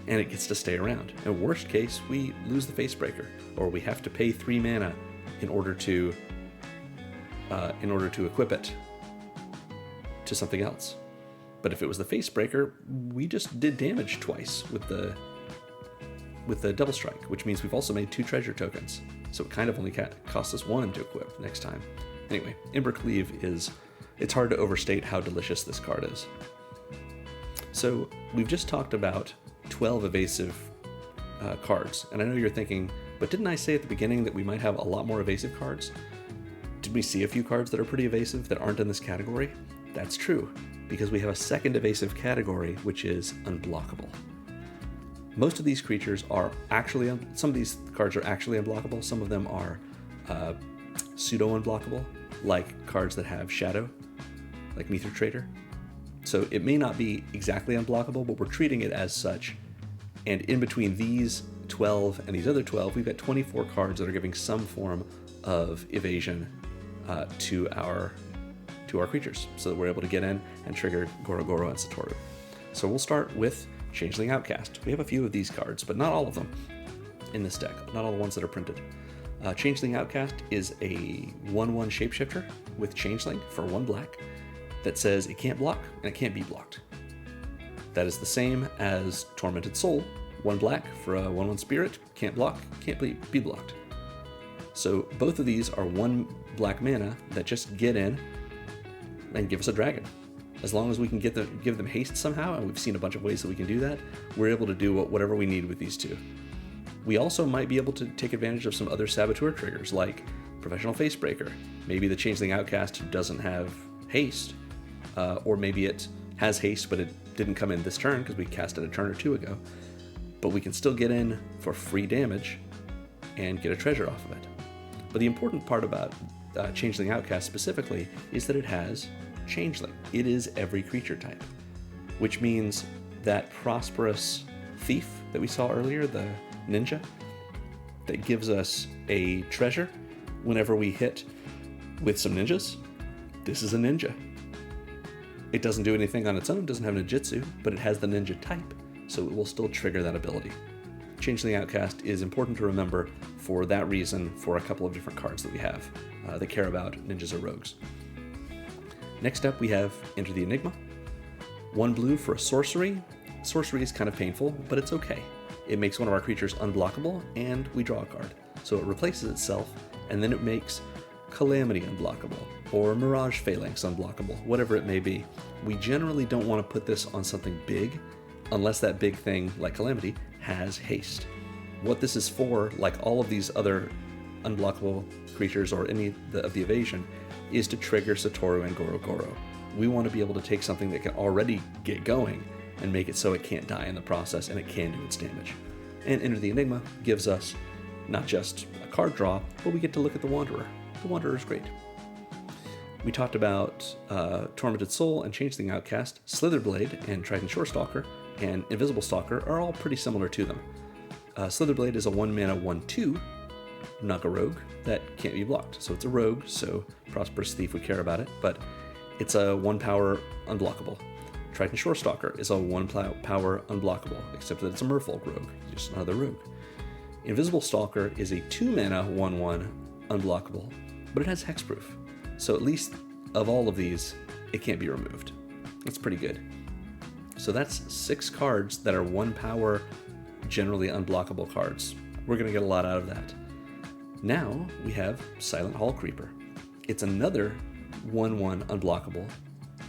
and it gets to stay around. In worst case, we lose the Facebreaker, or we have to pay 3 mana in order to equip it to something else. But if it was the Facebreaker, we just did damage twice with the Double Strike, which means we've also made 2 treasure tokens. So it kind of only costs us 1 to equip next time. Anyway, Embercleave it's hard to overstate how delicious this card is. So we've just talked about 12 evasive cards, and I know you're thinking, but didn't I say at the beginning that we might have a lot more evasive cards? Did we see a few cards that are pretty evasive that aren't in this category? That's true, because we have a second evasive category, which is Unblockable. Most of these creatures are actually, some of these cards are actually unblockable, some of them are pseudo-unblockable, like cards that have Shadow, like Neither Trader. So it may not be exactly unblockable, but we're treating it as such. And in between these 12 and these other 12, we've got 24 cards that are giving some form of evasion to our creatures, so that we're able to get in and trigger Goro-Goro and Satoru. So we'll start with Changeling Outcast. We have a few of these cards, but not all of them in this deck, not all the ones that are printed. Changeling Outcast is a 1/1 shapeshifter with Changeling for 1 black that says it can't block and it can't be blocked. That is the same as Tormented Soul, 1 black for a 1/1 spirit, can't block, can't be blocked. So both of these are 1 black mana that just get in and give us a dragon. As long as we can give them haste somehow, and we've seen a bunch of ways that we can do that, we're able to do whatever we need with these 2. We also might be able to take advantage of some other Saboteur triggers, like Professional Facebreaker. Maybe the Changeling Outcast doesn't have haste, or maybe it has haste, but it didn't come in this turn because we cast it a turn or two ago. But we can still get in for free damage and get a treasure off of it. But the important part about Changeling Outcast specifically is that it has Changeling. It is every creature type, which means that prosperous thief that we saw earlier, the ninja, that gives us a treasure whenever we hit with some ninjas. This is a ninja. It doesn't do anything on its own, doesn't have ninjutsu, but it has the ninja type, so it will still trigger that ability. Changeling Outcast is important to remember for that reason for a couple of different cards that we have that care about ninjas or rogues. Next up we have Enter the Enigma. 1 blue for a sorcery. Sorcery is kind of painful, but it's okay. It makes one of our creatures unblockable, and we draw a card. So it replaces itself, and then it makes Calamity unblockable, or Mirage Phalanx unblockable, whatever it may be. We generally don't want to put this on something big, unless that big thing, like Calamity, has haste. What this is for, like all of these other unblockable creatures or any of the evasion, is to trigger Satoru and Goro-Goro. We want to be able to take something that can already get going and make it so it can't die in the process and it can do its damage. And Enter the Enigma gives us not just a card draw, but we get to look at the Wanderer. The Wanderer is great. We talked about Tormented Soul and Changeling Outcast. Slitherblade and Trident Shorestalker and Invisible Stalker are all pretty similar to them. Slitherblade is a 1-mana 1/2 Naga rogue that can't be blocked. So it's a rogue, so Prosperous Thief would care about it, but it's a 1-power unblockable. Trident Shorestalker is a 1-power unblockable, except that it's a merfolk rogue, just another rogue. Invisible Stalker is a 2-mana 1/1 unblockable, but it has hexproof. So at least of all of these, it can't be removed. That's pretty good. So that's 6 cards that are 1-power, generally unblockable cards. We're going to get a lot out of that. Now we have Silent Hall Creeper. It's another 1/1 unblockable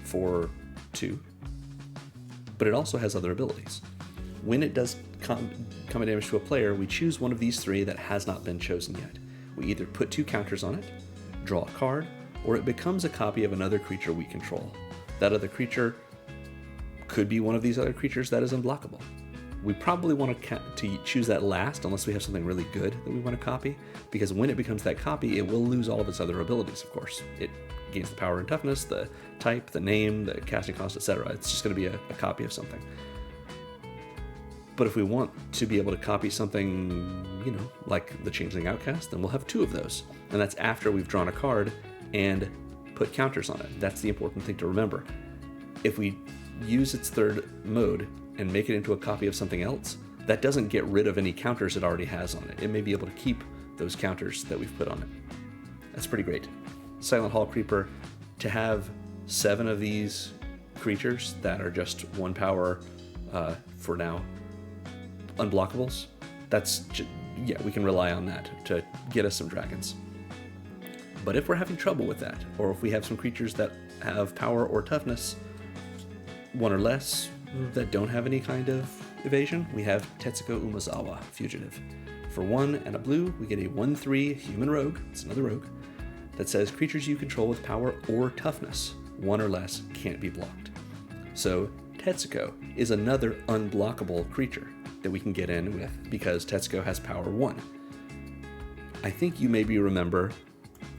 for 2, but it also has other abilities. When it does combat damage to a player, we choose one of these 3 that has not been chosen yet. We either put 2 counters on it, draw a card, or it becomes a copy of another creature we control. That other creature could be one of these other creatures that is unblockable. We probably want to choose that last unless we have something really good that we want to copy, because when it becomes that copy, it will lose all of its other abilities, of course. It gains the power and toughness, the type, the name, the casting cost, etc. It's just going to be a copy of something. But if we want to be able to copy something, like the Changeling Outcast, then we'll have 2 of those. And that's after we've drawn a card and put counters on it. That's the important thing to remember. If we use its 3rd mode and make it into a copy of something else, that doesn't get rid of any counters it already has on it. It may be able to keep those counters that we've put on it. That's pretty great. Silent Hall Creeper, to have 7 of these creatures that are just 1-power, for now, unblockables, we can rely on that to get us some dragons. But if we're having trouble with that, or if we have some creatures that have power or toughness 1 or less, that don't have any kind of evasion, we have Tetsuko Umezawa, Fugitive. For 1 and a blue, we get a 1/3 human rogue, it's another rogue, that says creatures you control with power or toughness 1 or less can't be blocked. So Tetsuko is another unblockable creature that we can get in with because Tetsuko has power 1. I think you maybe remember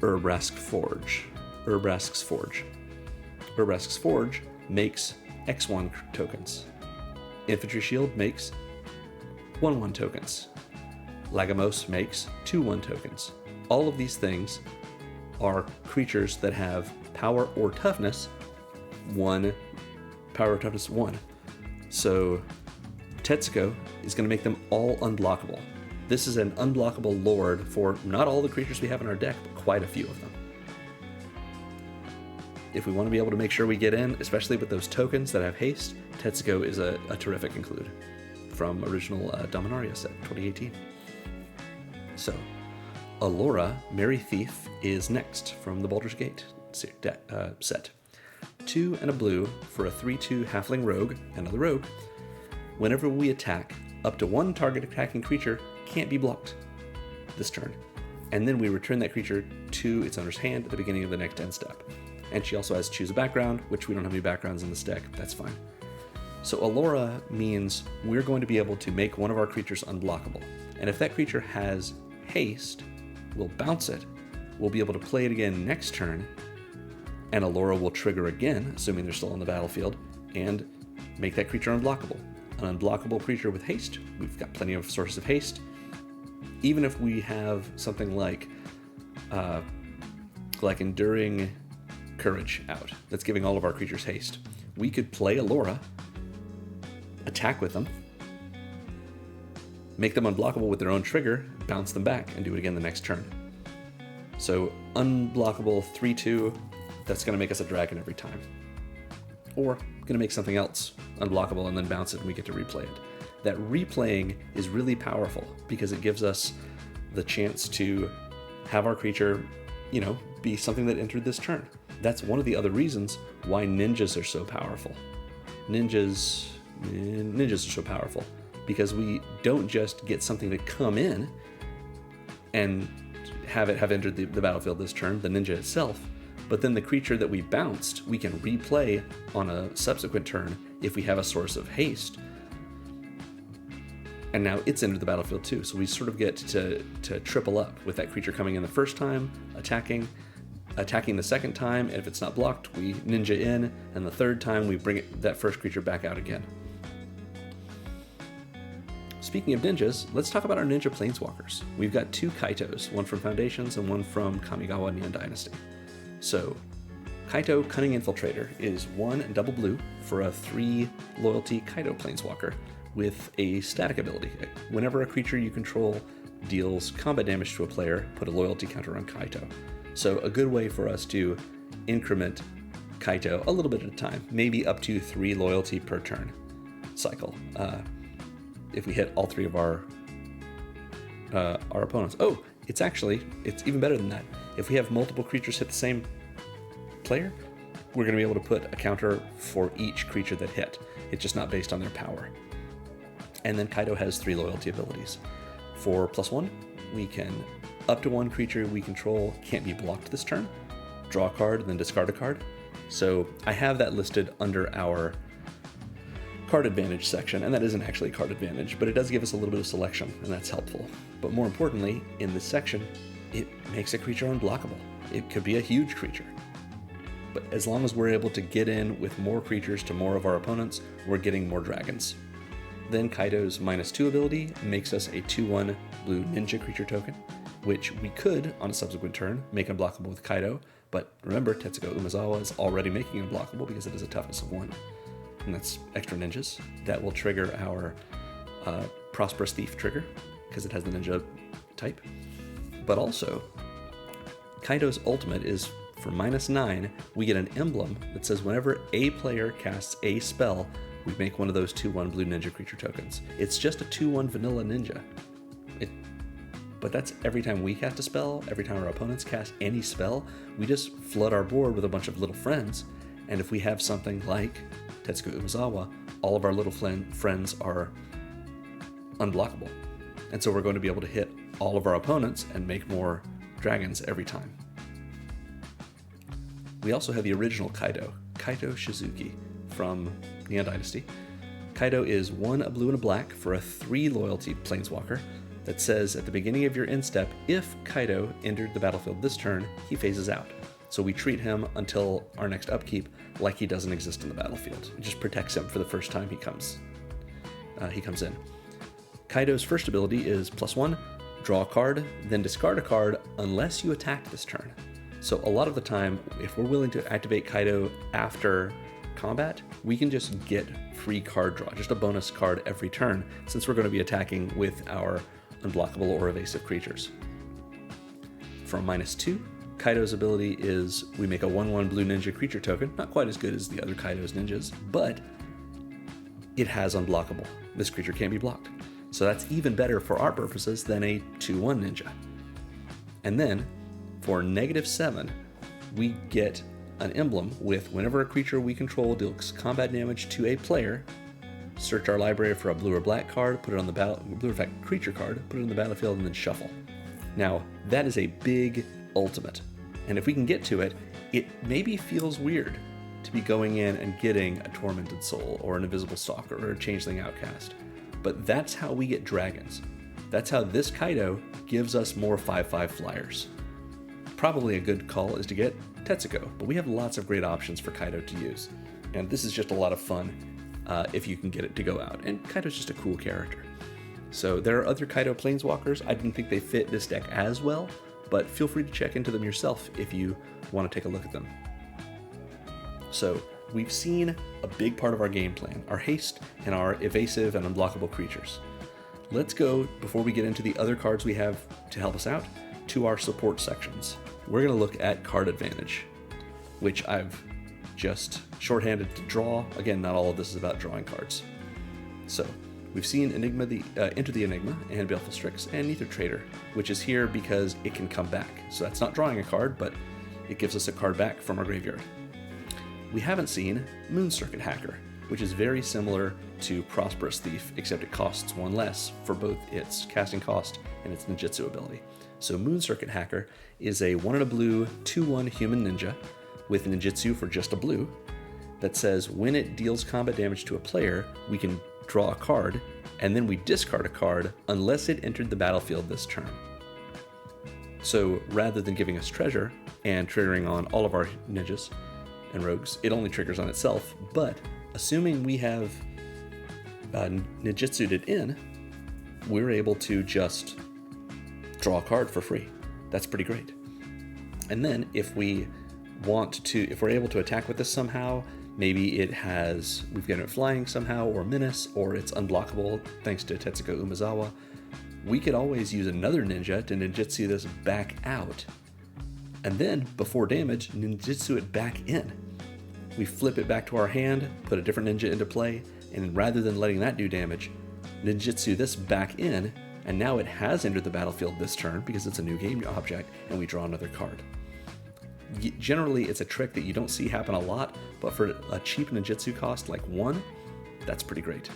Urbrask's Forge. Urbrask's Forge makes X1 tokens. Infantry Shield makes 1/1 tokens. Lagomos makes 2/1 tokens. All of these things are creatures that have power or toughness 1. So Tetsuko is going to make them all unblockable. This is an unblockable lord for not all the creatures we have in our deck, but quite a few of them. If we want to be able to make sure we get in, especially with those tokens that have haste, Tetsuko is a terrific include from original Dominaria set, 2018. So, Allura, Merry Thief, is next from the Baldur's Gate set. 2 and a blue for a 3/2 halfling rogue, another rogue. Whenever we attack, up to 1 target attacking creature can't be blocked this turn. And then we return that creature to its owner's hand at the beginning of the next end step. And she also has choose a background, which we don't have any backgrounds in this deck. That's fine. So Allura means we're going to be able to make one of our creatures unblockable. And if that creature has haste, we'll bounce it. We'll be able to play it again next turn, and Allura will trigger again, assuming they're still on the battlefield, and make that creature unblockable. An unblockable creature with haste, we've got plenty of sources of haste. Even if we have something like Enduring Courage out, that's giving all of our creatures haste, we could play Allura, attack with them, make them unblockable with their own trigger, bounce them back, and do it again the next turn. So unblockable 3/2, that's going to make us a dragon every time. Or going to make something else unblockable and then bounce it and we get to replay it. That replaying is really powerful because it gives us the chance to have our creature, be something that entered this turn. That's one of the other reasons why ninjas are so powerful. Ninjas are so powerful because we don't just get something to come in and have it have entered the battlefield this turn, the ninja itself, but then the creature that we bounced, we can replay on a subsequent turn if we have a source of haste. And now it's entered the battlefield too, so we sort of get to triple up with that creature coming in the first time, attacking the second time, and if it's not blocked, we ninja in, and the third time we bring that first creature back out again. Speaking of ninjas, let's talk about our ninja planeswalkers. We've got 2 Kaitos, one from Foundations and one from Kamigawa Neon Dynasty. So, Kaito Cunning Infiltrator is 1 and double blue for a 3 loyalty Kaito planeswalker with a static ability. Whenever a creature you control deals combat damage to a player, put a loyalty counter on Kaito. So a good way for us to increment Kaito a little bit at a time, maybe up to 3 loyalty per turn cycle. If we hit all 3 of our opponents. Oh, it's even better than that. If we have multiple creatures hit the same player, we're going to be able to put a counter for each creature that hit. It's just not based on their power. And then Kaito has 3 loyalty abilities. For +1, we can up to 1 creature we control can't be blocked this turn, draw a card, then discard a card. So I have that listed under our card advantage section, and that isn't actually card advantage, but it does give us a little bit of selection, and that's helpful. But more importantly, in this section, it makes a creature unblockable. It could be a huge creature. But as long as we're able to get in with more creatures to more of our opponents, we're getting more dragons. Then Kaito's -2 ability makes us a 2/1 blue ninja creature token, which we could, on a subsequent turn, make unblockable with Kaito, but remember, Tetsuko Umezawa is already making unblockable because it is a toughness of 1. And that's extra ninjas. That will trigger our Prosperous Thief trigger, because it has the ninja type. But also, Kaito's ultimate is, for -9, we get an emblem that says whenever a player casts a spell, we make one of those 2/1 blue ninja creature tokens. It's just a 2/1 vanilla ninja. But that's every time we cast a spell, every time our opponents cast any spell, we just flood our board with a bunch of little friends. And if we have something like Tetsuko Umezawa, all of our little friends are unblockable. And so we're going to be able to hit all of our opponents and make more dragons every time. We also have the original Kaito, Kaito Shizuki from Neon Dynasty. Kaito is 1 a blue and a black for a 3 loyalty planeswalker that says at the beginning of your end step, if Kaito entered the battlefield this turn, he phases out. So we treat him until our next upkeep like he doesn't exist in the battlefield. It just protects him for the first time he comes in. Kaito's first ability is +1, draw a card, then discard a card unless you attack this turn. So a lot of the time, if we're willing to activate Kaito after combat, we can just get free card draw, just a bonus card every turn, since we're going to be attacking with our unblockable or evasive creatures. For a -2, Kaito's ability is we make a 1/1 blue ninja creature token, not quite as good as the other Kaito's ninjas, but it has unblockable. This creature can't be blocked. So that's even better for our purposes than a 2/1 ninja. And then, for -7, we get an emblem with whenever a creature we control deals combat damage to a player, search our library for a blue or black card, put it on the blue or black creature card, put it on the battlefield, and then shuffle. Now, that is a big ultimate. And if we can get to it, it maybe feels weird to be going in and getting a Tormented Soul or an Invisible Stalker or a Changeling Outcast. But that's how we get dragons. That's how this Kaido gives us more 5/5 flyers. Probably a good call is to get Tetsuko, but we have lots of great options for Kaido to use. And this is just a lot of fun if you can get it to go out. And Kaido's just a cool character. So there are other Kaido Planeswalkers. I didn't think they fit this deck as well, but feel free to check into them yourself if you want to take a look at them. So we've seen a big part of our game plan, our haste and our evasive and unblockable creatures. Let's go, before we get into the other cards we have to help us out, to our support sections. We're going to look at card advantage, which I've just shorthanded to draw. Again, not all of this is about drawing cards. So we've seen Enigma, Enter the Enigma, and Baleful Strix, and Neither Trader, which is here because it can come back. So that's not drawing a card, but it gives us a card back from our graveyard. We haven't seen Moon Circuit Hacker, which is very similar to Prosperous Thief, except it costs one less for both its casting cost and its ninjutsu ability. So Moon Circuit Hacker is a 1 and a blue 2/1 human ninja with ninjutsu for just a blue that says when it deals combat damage to a player, we can draw a card, and then we discard a card unless it entered the battlefield this turn. So rather than giving us treasure and triggering on all of our ninjas and rogues, it only triggers on itself, but assuming we have ninjutsu'd it in, we're able to just draw a card for free. That's pretty great. And then if we're able to attack with this somehow, maybe we've got it flying somehow, or menace, or it's unblockable thanks to Tetsuko Umezawa, we could always use another ninja to ninjutsu this back out, and then before damage, ninjutsu it back in. We flip it back to our hand, put a different ninja into play, and rather than letting that do damage, ninjutsu this back in, and now it has entered the battlefield this turn because it's a new game object, and we draw another card. Generally, it's a trick that you don't see happen a lot, but for a cheap ninjutsu cost like 1, that's pretty great.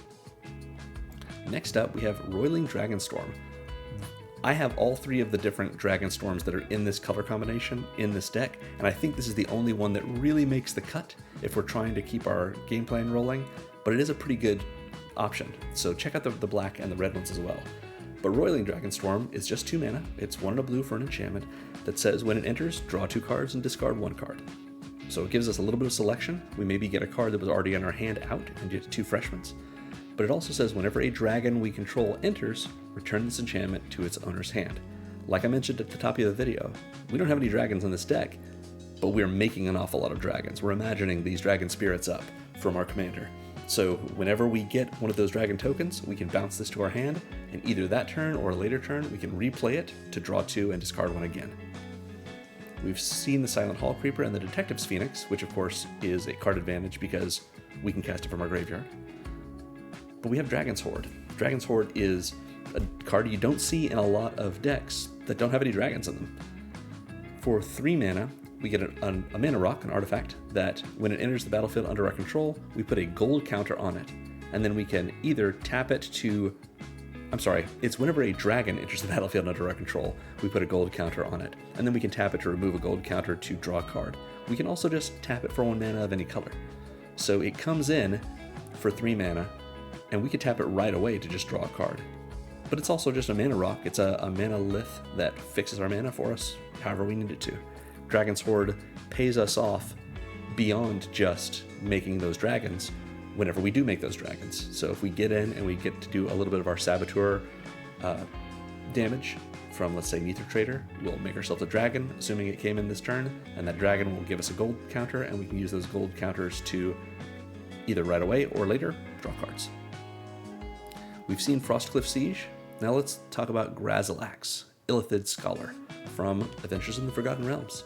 Next up, we have Roiling Dragonstorm. I have all 3 of the different Dragonstorms that are in this color combination in this deck, and I think this is the only one that really makes the cut if we're trying to keep our game plan rolling, but it is a pretty good option. So check out the black and the red ones as well. But Roiling Dragonstorm is just 2 mana. It's 1 and a blue for an enchantment that says when it enters, draw 2 cards and discard 1 card. So it gives us a little bit of selection. We maybe get a card that was already in our hand out and get 2 fresh ones. But it also says whenever a dragon we control enters, return this enchantment to its owner's hand. Like I mentioned at the top of the video, we don't have any dragons in this deck, but we're making an awful lot of dragons. We're imagining these dragon spirits up from our commander. So whenever we get one of those dragon tokens, we can bounce this to our hand, and either that turn or a later turn, we can replay it to draw 2 and discard 1 again. We've seen the Silent Hall Creeper and the Detective's Phoenix, which of course is a card advantage because we can cast it from our graveyard. But we have Dragon's Hoard. Dragon's Hoard is a card you don't see in a lot of decks that don't have any dragons in them. For 3 mana, we get a mana rock, an artifact, that when it enters the battlefield under our control, we put a gold counter on it. And then we can either tap it to... it's whenever a dragon enters the battlefield under our control, we put a gold counter on it. And then we can tap it to remove a gold counter to draw a card. We can also just tap it for 1 mana of any color. So it comes in for 3 mana, and we could tap it right away to just draw a card. But it's also just a mana rock. It's a mana lith that fixes our mana for us however we need it to. Dragon's Hoard pays us off beyond just making those dragons whenever we do make those dragons. So if we get in and we get to do a little bit of our Saboteur damage from, let's say, Neither Trader, we'll make ourselves a dragon, assuming it came in this turn, and that dragon will give us a gold counter, and we can use those gold counters to either right away or later draw cards. We've seen Frostcliff Siege. Now let's talk about Grazilax, Illithid Scholar, from Adventures in the Forgotten Realms.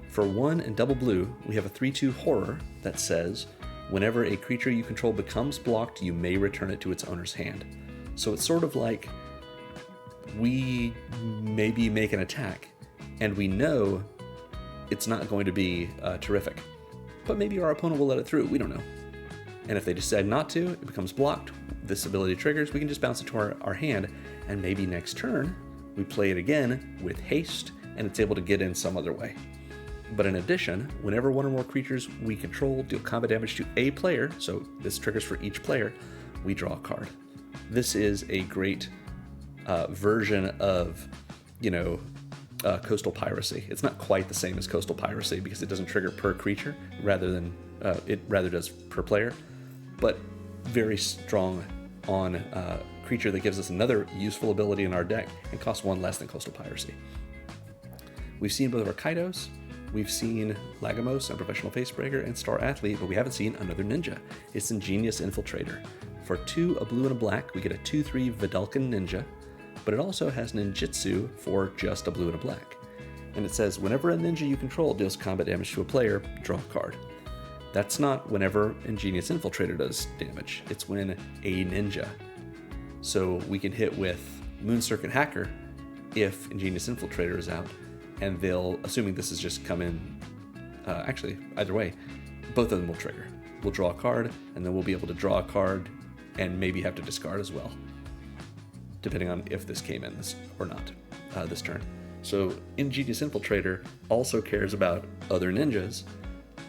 For 1 and double blue, we have a 3/2 horror that says, whenever a creature you control becomes blocked, you may return it to its owner's hand. So it's sort of like we maybe make an attack, and we know it's not going to be terrific, but maybe our opponent will let it through, we don't know. And if they decide not to, it becomes blocked, this ability triggers, we can just bounce it to our hand, and maybe next turn, we play it again with haste, and it's able to get in some other way. But in addition, whenever one or more creatures we control deal combat damage to a player, so this triggers for each player, we draw a card. This is a great version of, Coastal Piracy. It's not quite the same as Coastal Piracy because it doesn't trigger per creature, it rather does per player, but very strong on creature that gives us another useful ability in our deck and costs 1 less than Coastal Piracy. We've seen both of our Kaidos, we've seen Lagomos, Unprofessional Facebreaker, and Star Athlete, but we haven't seen another ninja. It's Ingenious Infiltrator. For 2, a blue and a black, we get a 2/3 Vidalcan Ninja, but it also has ninjutsu for just a blue and a black. And it says, whenever a ninja you control deals combat damage to a player, draw a card. That's not whenever Ingenious Infiltrator does damage, it's when a ninja. So we can hit with Moon Circuit Hacker if Ingenious Infiltrator is out, and they'll, assuming this has just come in, actually, either way, both of them will trigger. We'll draw a card, and then we'll be able to draw a card and maybe have to discard as well, depending on if this came in this or not this turn. So Ingenious Infiltrator also cares about other ninjas,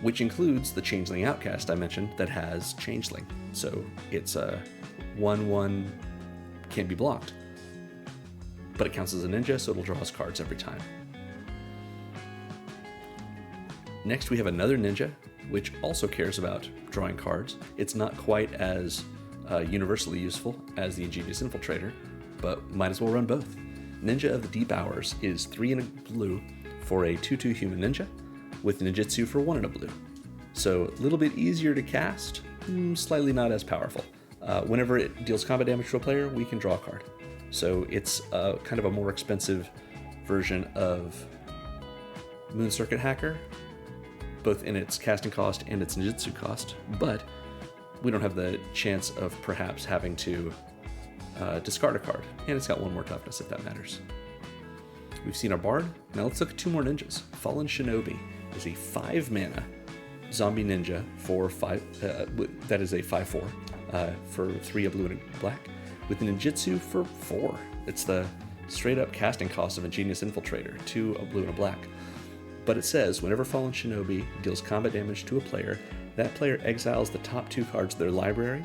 which includes the Changeling Outcast I mentioned that has Changeling. So it's a 1/1, can't be blocked, but it counts as a ninja, so it'll draw us cards every time. Next, we have another ninja, which also cares about drawing cards. It's not quite as universally useful as the Ingenious Infiltrator, but might as well run both. Ninja of the Deep Hours is 3 and a blue for a 2/2 human ninja, with ninjutsu for 1 and a blue. So a little bit easier to cast, slightly not as powerful. Whenever it deals combat damage to a player, we can draw a card. So it's kind of a more expensive version of Moon Circuit Hacker, both in its casting cost and its ninjutsu cost, but we don't have the chance of perhaps having to discard a card, and it's got 1 more toughness if that matters. We've seen our Bard. Now let's look at 2 more ninjas. Fallen Shinobi is a 5 mana zombie ninja for 5. That is a 5/4 for 3 a blue and a black, with ninjutsu for 4. It's the straight up casting cost of Ingenious Infiltrator, 2 a blue and a black. But it says whenever Fallen Shinobi deals combat damage to a player, that player exiles the top 2 cards of their library,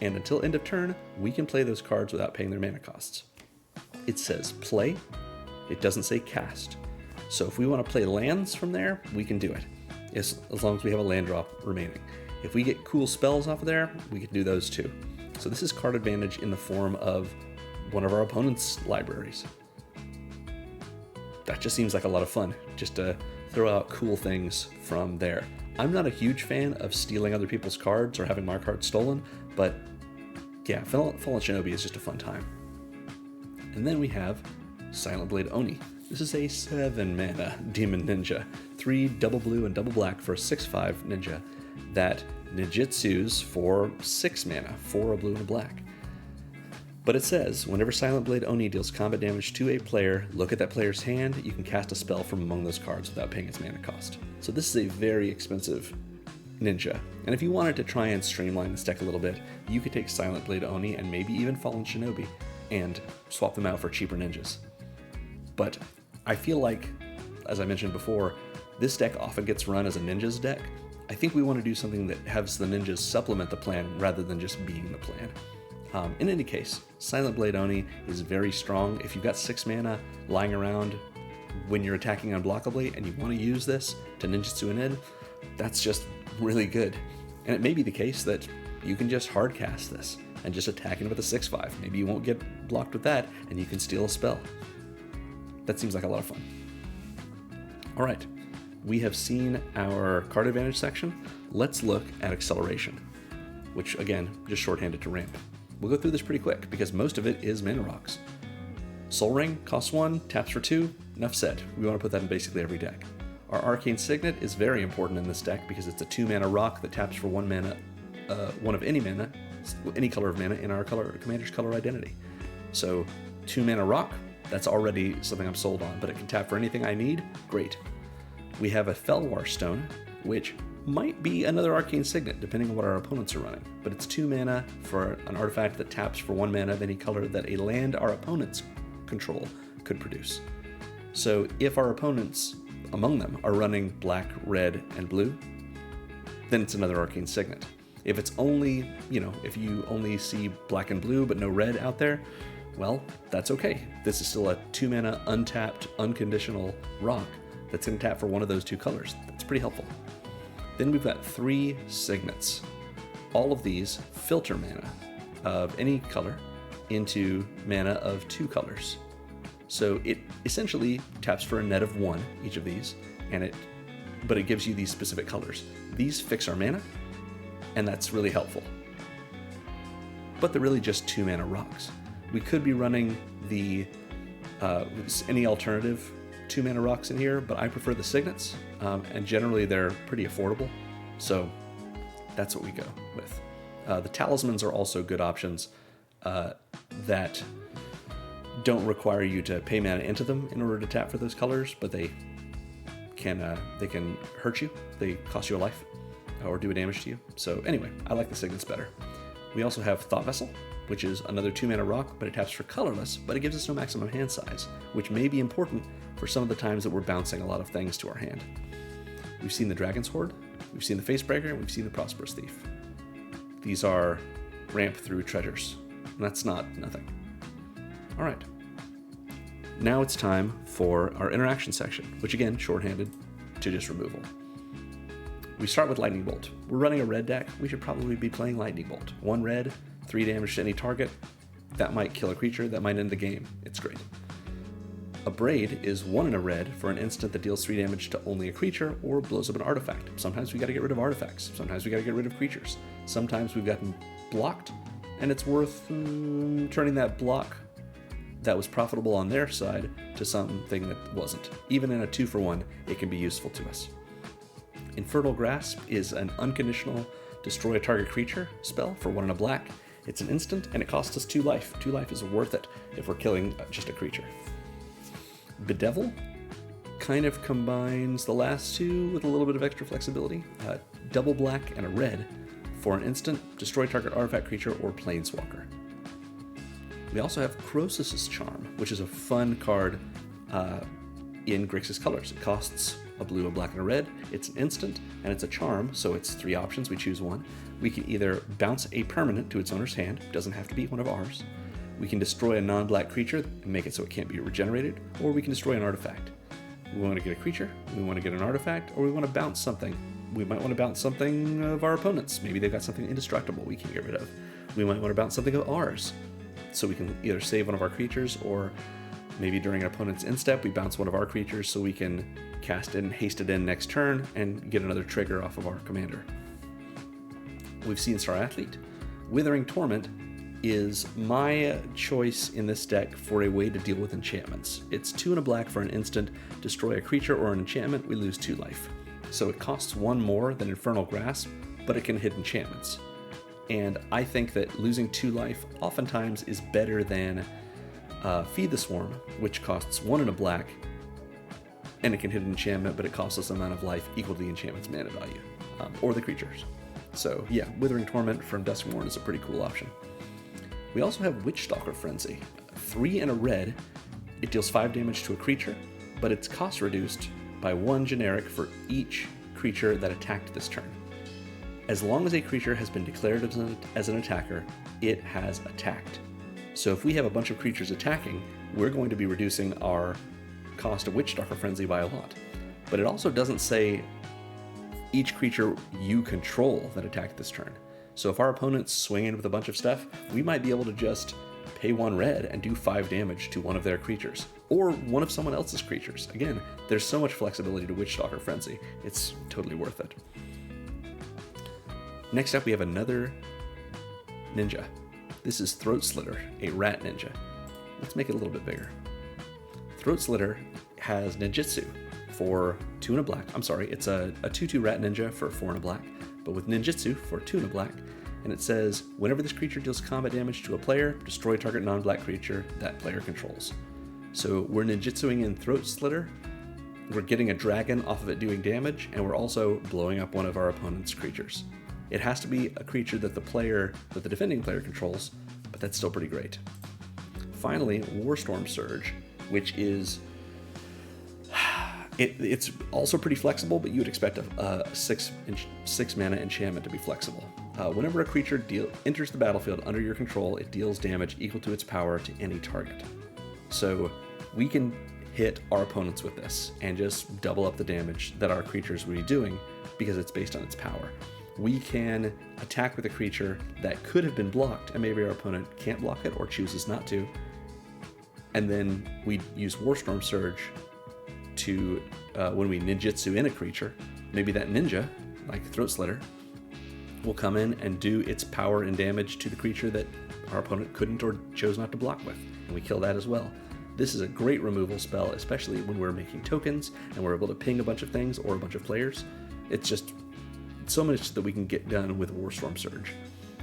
and until end of turn, we can play those cards without paying their mana costs. It says play, it doesn't say cast. So if we want to play lands from there, we can do it, as long as we have a land drop remaining. If we get cool spells off of there, we can do those too. So this is card advantage in the form of one of our opponent's libraries. That just seems like a lot of fun, just to throw out cool things from there. I'm not a huge fan of stealing other people's cards or having my cards stolen, but yeah, Fallen Shinobi is just a fun time. And then we have Silent Blade Oni. This is a 7 mana demon ninja, 3 double blue and double black for a 6/5 ninja that ninjutsus for 6 mana, 4 a blue and a black. But it says, whenever Silent Blade Oni deals combat damage to a player, look at that player's hand, you can cast a spell from among those cards without paying its mana cost. So this is a very expensive ninja, and if you wanted to try and streamline this deck a little bit, you could take Silent Blade Oni and maybe even Fallen Shinobi and swap them out for cheaper ninjas. But I feel like, as I mentioned before, this deck often gets run as a ninjas deck. I think we want to do something that has the ninjas supplement the plan rather than just being the plan. In any case, Silent Blade Oni is very strong. If you've got 6 mana lying around when you're attacking unblockably and you want to use this to ninjutsu an id, that's just really good. And it may be the case that you can just hard cast this and just attack it with a 6/5. Maybe you won't get blocked with that and you can steal a spell. That seems like a lot of fun. All right, we have seen our card advantage section. Let's look at acceleration, which again, just shorthanded to ramp. We'll go through this pretty quick because most of it is mana rocks. Soul Ring costs 1, taps for 2, enough said. We want to put that in basically every deck. Our Arcane Signet is very important in this deck because it's a 2 mana rock that taps for 1 mana, 1 of any mana, any color of mana in our commander's color identity. So 2 mana rock, that's already something I'm sold on, but it can tap for anything I need, great. We have a Felwar Stone, which might be another Arcane Signet, depending on what our opponents are running, but it's 2 mana for an artifact that taps for 1 mana of any color that a land our opponents control could produce. So if our opponents among them are running black, red, and blue, then it's another Arcane Signet. If it's only, if you only see black and blue but no red out there, well, that's okay. This is still a 2-mana untapped, unconditional rock that's going to tap for one of those 2 colors. That's pretty helpful. Then we've got 3 Signets. All of these filter mana of any color into mana of 2 colors. So it essentially taps for a net of 1, each of these, but it gives you these specific colors. These fix our mana, and that's really helpful. But they're really just 2-mana rocks. We could be running any alternative 2-mana rocks in here, but I prefer the Signets, and generally they're pretty affordable, so that's what we go with. The Talismans are also good options that don't require you to pay mana into them in order to tap for those colors, but they can hurt you. They cost you a life or do a damage to you. So anyway, I like the Signets better. We also have Thought Vessel, which is another 2-mana rock, but it taps for colorless, but it gives us no maximum hand size, which may be important for some of the times that we're bouncing a lot of things to our hand. We've seen the Dragon's Hoard, we've seen the Facebreaker, and we've seen the Prosperous Thief. These are ramp through treasures, and that's not nothing. All right. Now it's time for our interaction section, which again, shorthanded to just removal. We start with Lightning Bolt. We're running a red deck. We should probably be playing Lightning Bolt. 1 red, 3 damage to any target. That might kill a creature, that might end the game. It's great. A Braid is 1 in a red for an instant that deals 3 damage to only a creature or blows up an artifact. Sometimes we gotta get rid of artifacts. Sometimes we gotta get rid of creatures. Sometimes we've gotten blocked, and it's worth turning that block that was profitable on their side to something that wasn't. Even in a 2-for-1, it can be useful to us. Infernal Grasp is an unconditional destroy a target creature spell for 1 in a black. It's an instant, and it costs us 2 life. 2 life is worth it if we're killing just a creature. Bedevil kind of combines the last 2 with a little bit of extra flexibility. Double black and a red for an instant, destroy target artifact, creature, or planeswalker. We also have Croesus' Charm, which is a fun card in Grixis colors. It costs a blue, a black, and a red. It's an instant, and it's a charm, so it's 3 options. We choose 1. We can either bounce a permanent to its owner's hand. It doesn't have to be one of ours. We can destroy a non-black creature and make it so it can't be regenerated, or we can destroy an artifact. We want to get a creature, we want to get an artifact, or we want to bounce something. We might want to bounce something of our opponents. Maybe they've got something indestructible we can get rid of. We might want to bounce something of ours, so we can either save one of our creatures, or maybe during an opponent's instep, we bounce one of our creatures so we can cast it and haste it in next turn and get another trigger off of our commander. We've seen Star Athlete. Withering Torment is my choice in this deck for a way to deal with enchantments. It's 2 and a black for an instant, destroy a creature or an enchantment, we lose 2 life. So it costs 1 more than Infernal Grasp, but it can hit enchantments. And I think that losing 2 life oftentimes is better than Feed the Swarm, which costs 1 and a black, and it can hit an enchantment, but it costs us an amount of life equal to the enchantment's mana value, or the creatures. So yeah, Withering Torment from Duskmourn is a pretty cool option. We also have Witchstalker Frenzy. 3 and a red, it deals 5 damage to a creature, but its cost reduced by 1 generic for each creature that attacked this turn. As long as a creature has been declared as an attacker, it has attacked. So if we have a bunch of creatures attacking, we're going to be reducing our cost of Witchstalker Frenzy by a lot. But it also doesn't say each creature you control that attacked this turn. So if our opponent's swinging with a bunch of stuff, we might be able to just pay 1 red and do 5 damage to one of their creatures, or one of someone else's creatures. Again, there's so much flexibility to Witchstalker Frenzy, it's totally worth it. Next up, we have another ninja. This is Throat Slitter, a rat ninja. Let's make it a little bit bigger. Throat Slitter has ninjutsu for 2 and a black. I'm sorry, it's a 2/2 rat ninja for 4 and a black, but with ninjutsu for 2 and a black. And it says, whenever this creature deals combat damage to a player, destroy target non-black creature that player controls. So we're ninjutsuing in Throat Slitter, we're getting a dragon off of it doing damage, and we're also blowing up one of our opponent's creatures. It has to be a creature that the defending player controls, but that's still pretty great. Finally, Warstorm Surge, which is It's also pretty flexible, but you would expect a 6 mana enchantment to be flexible. Whenever a creature enters the battlefield under your control, it deals damage equal to its power to any target. So we can hit our opponents with this and just double up the damage that our creatures would be doing because it's based on its power. We can attack with a creature that could have been blocked, and maybe our opponent can't block it or chooses not to. And then we use Warstorm Surge to, when we ninjutsu in a creature, maybe that ninja, like Throat Slitter, will come in and do its power and damage to the creature that our opponent couldn't or chose not to block with, and we kill that as well. This is a great removal spell, especially when we're making tokens and we're able to ping a bunch of things or a bunch of players. It's just so much that we can get done with Warstorm Surge.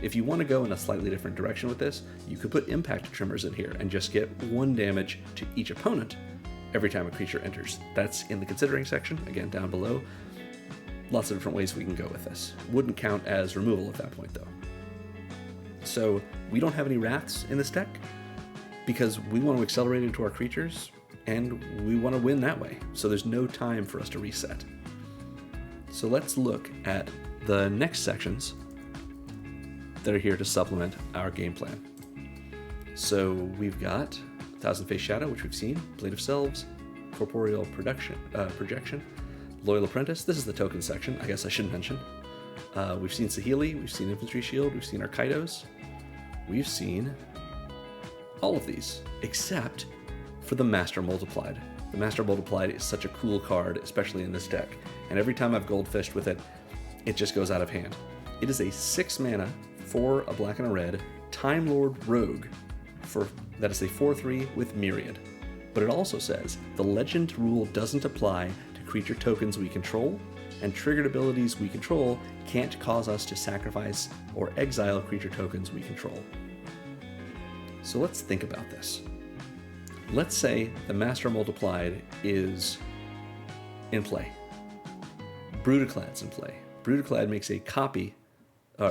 If you want to go in a slightly different direction with this, you could put Impact Trimmers in here and just get 1 damage to each opponent every time a creature enters. That's in the considering section, again, down below. Lots of different ways we can go with this. Wouldn't count as removal at that point, though. So we don't have any Wraths in this deck because we want to accelerate into our creatures and we want to win that way. So there's no time for us to reset. So let's look at the next sections that are here to supplement our game plan. So we've got Thousand Face Shadow, which we've seen, Blade of Selves, Corporeal Projection, Loyal Apprentice. This is the token section, I guess I should mention. We've seen Saheeli, we've seen Infantry Shield, we've seen our Kaidos, we've seen all of these, except for the Master Multiplied. The Master Multiplied is such a cool card, especially in this deck, and every time I've goldfished with it, it just goes out of hand. It is a 6 mana for a black and a red Time Lord Rogue that is a 4/3 with Myriad. But it also says the legend rule doesn't apply to creature tokens we control, and triggered abilities we control can't cause us to sacrifice or exile creature tokens we control. So let's think about this. Let's say the Master Multiplied is in play. Brutaclad's in play. Brutaclad makes a copy,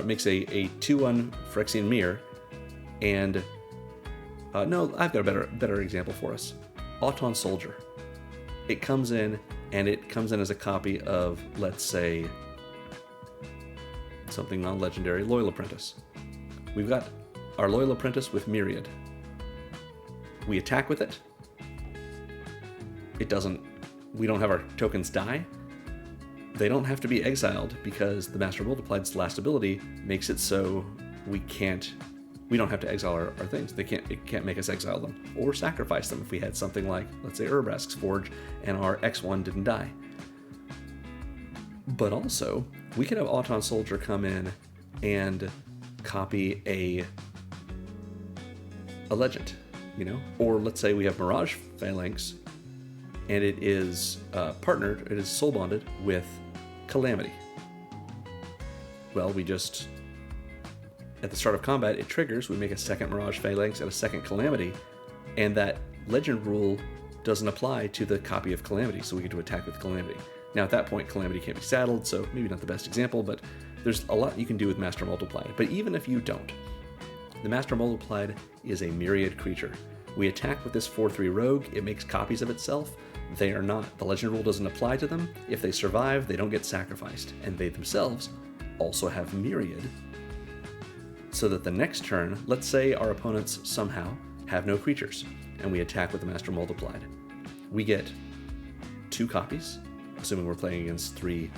makes a 2/1 Phyrexian Mirror, and no, I've got a better example for us. Auton Soldier. It comes in, and it comes in as a copy of, let's say, something non-legendary, Loyal Apprentice. We've got our Loyal Apprentice with Myriad. We attack with it. We don't have our tokens die. They don't have to be exiled because the Master Multiplied's last ability makes it so we don't have to exile our things. It can't make us exile them or sacrifice them if we had something like, let's say, Urabrask's Forge and our X1 didn't die. But also, we could have Auton Soldier come in and copy a legend, Or let's say we have Mirage Phalanx and it is it is soul bonded with Calamity. Well, at the start of combat, it triggers, we make a second Mirage Phalanx and a second Calamity, and that legend rule doesn't apply to the copy of Calamity, so we get to attack with Calamity. Now, at that point, Calamity can't be saddled, so maybe not the best example, but there's a lot you can do with Master Multiplied. But even if you don't, the Master Multiplied is a Myriad creature. We attack with this 4/3 rogue, it makes copies of itself. They are not, the legend rule doesn't apply to them. If they survive, they don't get sacrificed, and they themselves also have Myriad, so that the next turn, let's say our opponents somehow have no creatures, and we attack with the Master Multiplied. We get 2 copies, assuming we're playing against 3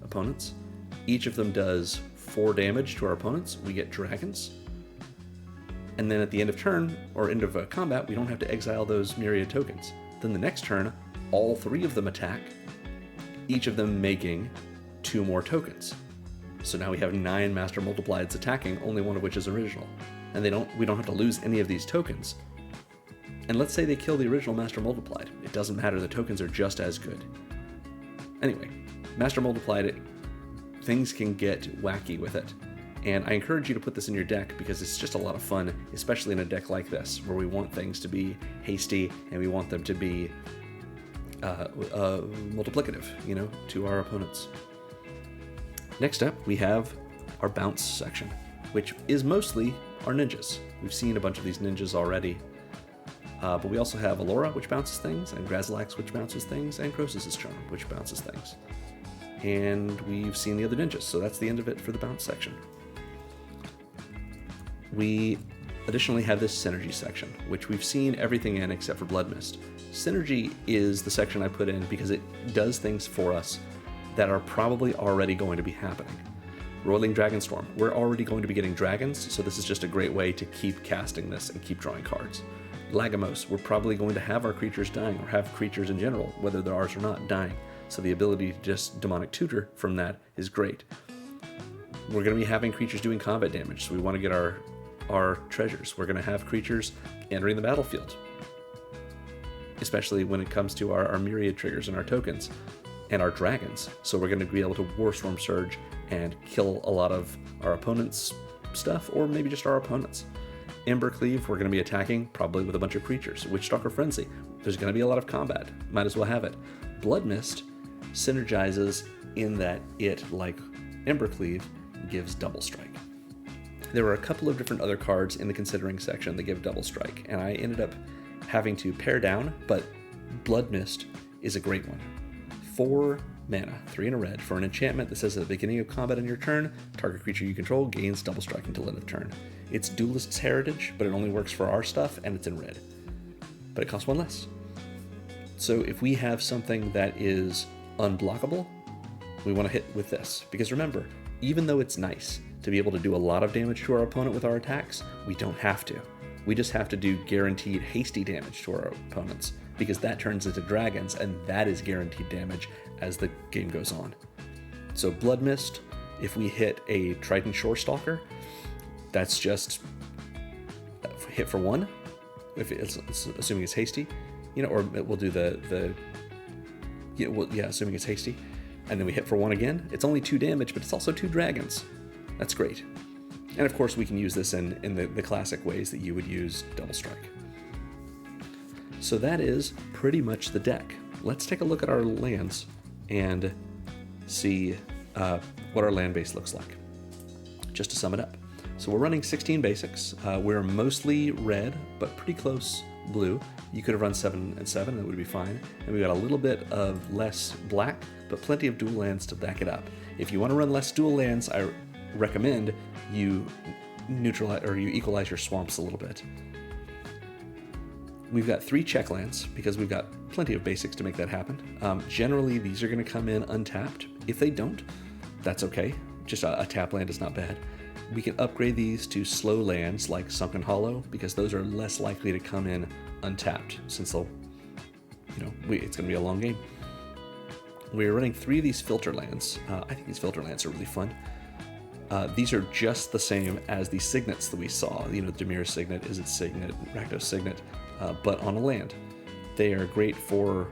opponents. Each of them does 4 damage to our opponents. We get dragons. And then at the end of turn, or end of combat, we don't have to exile those Myriad tokens. Then the next turn, all 3 of them attack, each of them making 2 more tokens. So now we have 9 Master Multiplieds attacking, only one of which is original. And we don't have to lose any of these tokens. And let's say they kill the original Master Multiplied. It doesn't matter, the tokens are just as good. Anyway, Master Multiplied, things can get wacky with it. And I encourage you to put this in your deck because it's just a lot of fun, especially in a deck like this, where we want things to be hasty and we want them to be multiplicative, to our opponents. Next up, we have our bounce section, which is mostly our ninjas. We've seen a bunch of these ninjas already. But we also have Allura, which bounces things, and Grazilax, which bounces things, and Croesus' Charm, which bounces things. And we've seen the other ninjas, so that's the end of it for the bounce section. We additionally have this synergy section, which we've seen everything in except for Blood Mist. Synergy is the section I put in because it does things for us that are probably already going to be happening. Roiling Dragonstorm, we're already going to be getting dragons, so this is just a great way to keep casting this and keep drawing cards. Lagomos, we're probably going to have our creatures dying, or have creatures in general, whether they're ours or not, dying. So the ability to just demonic tutor from that is great. We're going to be having creatures doing combat damage, so we want to get our treasures. We're going to have creatures entering the battlefield, especially when it comes to our myriad triggers and our tokens and our dragons. So we're going to be able to Warstorm Surge and kill a lot of our opponents' stuff, or maybe just our opponents. Ember Cleave, we're going to be attacking probably with a bunch of creatures. Witchstalker Frenzy, there's going to be a lot of combat. Might as well have it. Blood Mist synergizes in that it, like Ember Cleave, gives double strike. There were a couple of different other cards in the considering section that give double strike, and I ended up having to pare down, but Blood Mist is a great one. 4 mana, 3 and a red, for an enchantment that says at the beginning of combat on your turn, target creature you control gains double strike until end of turn. It's Duelist's Heritage, but it only works for our stuff, and it's in red. But it costs 1 less. So if we have something that is unblockable, we want to hit with this. Because remember, even though it's nice to be able to do a lot of damage to our opponent with our attacks, we don't have to. We just have to do guaranteed hasty damage to our opponents, because that turns into dragons, and that is guaranteed damage as the game goes on. So Blood Mist, if we hit a Trident Shorestalker, that's just hit for 1, if it's assuming it's hasty, or we'll do assuming it's hasty, and then we hit for 1 again. It's only 2 damage, but it's also 2 dragons. That's great. And of course we can use this in the classic ways that you would use double strike. So that is pretty much the deck. Let's take a look at our lands and see what our land base looks like, just to sum it up. So we're running 16 basics. We're mostly red, but pretty close blue. You could have run 7 and 7, that would be fine. And we got a little bit of less black, but plenty of dual lands to back it up. If you want to run less dual lands, I recommend you neutralize or you equalize your swamps a little bit. We've got 3 check lands because we've got plenty of basics to make that happen. Generally, these are going to come in untapped. If they don't, that's okay. Just a tap land is not bad. We can upgrade these to slow lands like Sunken Hollow, because those are less likely to come in untapped, since they'll, it's going to be a long game. We're running 3 of these filter lands. I think these filter lands are really fun. These are just the same as the signets that we saw. Dimir Signet, Izzet Signet, Rakdos Signet, but on a land. They are great for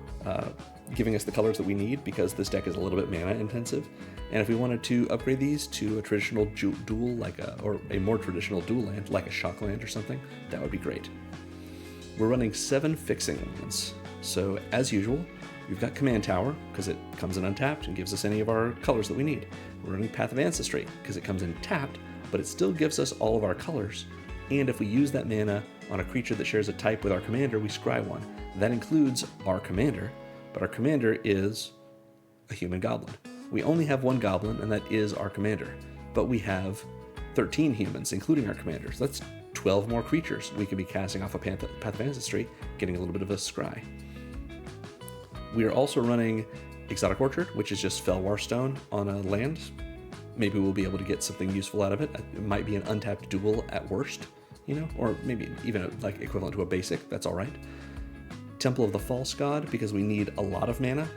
giving us the colors that we need, because this deck is a little bit mana intensive. And if we wanted to upgrade these to a traditional dual, or a more traditional dual land, like a shock land or something, that would be great. We're running 7 fixing lands. So as usual, we've got Command Tower, because it comes in untapped and gives us any of our colors that we need. We're running Path of Ancestry, because it comes in tapped, but it still gives us all of our colors. And if we use that mana on a creature that shares a type with our commander, we scry 1. That includes our commander, but our commander is a human goblin. We only have 1 goblin, and that is our commander. But we have 13 humans, including our commanders. That's 12 more creatures we could be casting off a Path of Ancestry, getting a little bit of a scry. We are also running Exotic Orchard, which is just Felwar Stone on a land. Maybe we'll be able to get something useful out of it. It might be an untapped dual at worst, or maybe even equivalent to a basic. That's all right. Temple of the False God, because we need a lot of mana.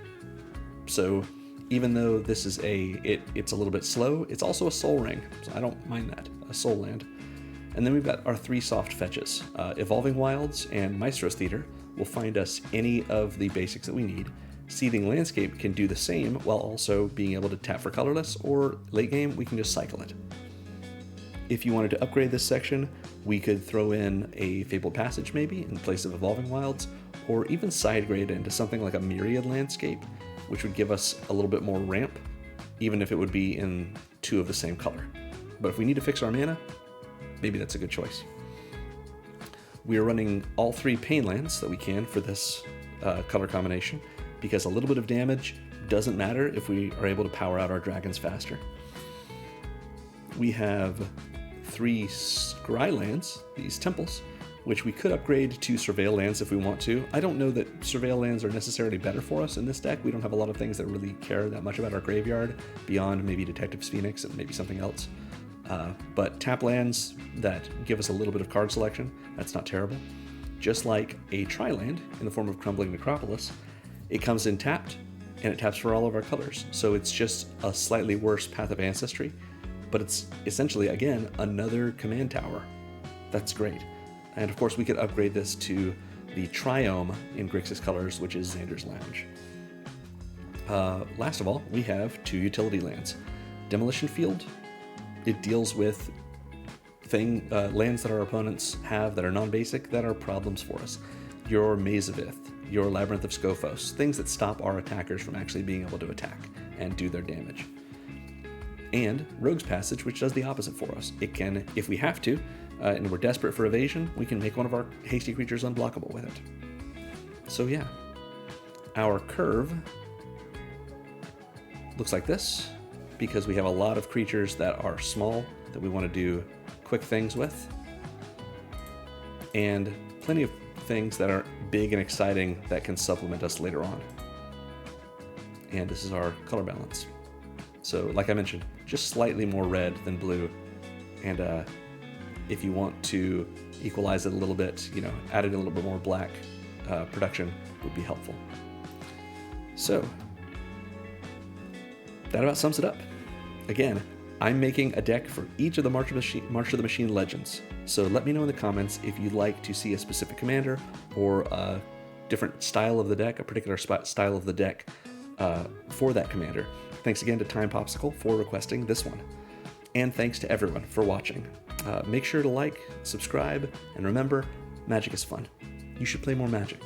So even though this is it's a little bit slow, it's also a soul ring, so I don't mind that, a soul land. And then we've got our 3 soft fetches. Evolving Wilds and Maestro's Theater will find us any of the basics that we need. Seething Landscape can do the same while also being able to tap for colorless, or late game, we can just cycle it. If you wanted to upgrade this section, we could throw in a Fabled Passage maybe in place of Evolving Wilds, or even side grade into something like a Myriad Landscape, which would give us a little bit more ramp, even if it would be in 2 of the same color. But if we need to fix our mana, maybe that's a good choice. We are running all 3 pain lands that we can for this color combination, because a little bit of damage doesn't matter if we are able to power out our dragons faster. We have 3 scry lands, these temples, which we could upgrade to surveil lands if we want to. I don't know that surveil lands are necessarily better for us in this deck. We don't have a lot of things that really care that much about our graveyard, beyond maybe Detective's Phoenix and maybe something else. But tap lands that give us a little bit of card selection, that's not terrible. Just like a tri-land in the form of Crumbling Necropolis, it comes in tapped, and it taps for all of our colors. So it's just a slightly worse Path of Ancestry, but it's essentially, again, another command tower. That's great. And of course, we could upgrade this to the Triome in Grixis colors, which is Xander's Lounge. Last of all, we have 2 utility lands. Demolition Field, it deals with lands that our opponents have that are non-basic, that are problems for us. Your Maze of Ith, your Labyrinth of Scophos, things that stop our attackers from actually being able to attack and do their damage. And Rogue's Passage, which does the opposite for us. It can, if we have to, and we're desperate for evasion, we can make one of our hasty creatures unblockable with it. So yeah, our curve looks like this, because we have a lot of creatures that are small that we want to do quick things with, and plenty of things that are big and exciting that can supplement us later on. And this is our color balance. So like I mentioned, just slightly more red than blue, and if you want to equalize it a little bit, adding a little bit more black production would be helpful. So that about sums it up. Again, I'm making a deck for each of the March of the Machine legends. So let me know in the comments if you'd like to see a specific commander or a different style of the deck, a particular style of the deck for that commander. Thanks again to Time Popsicle for requesting this one. And thanks to everyone for watching. Make sure to like, subscribe, and remember, magic is fun. You should play more Magic.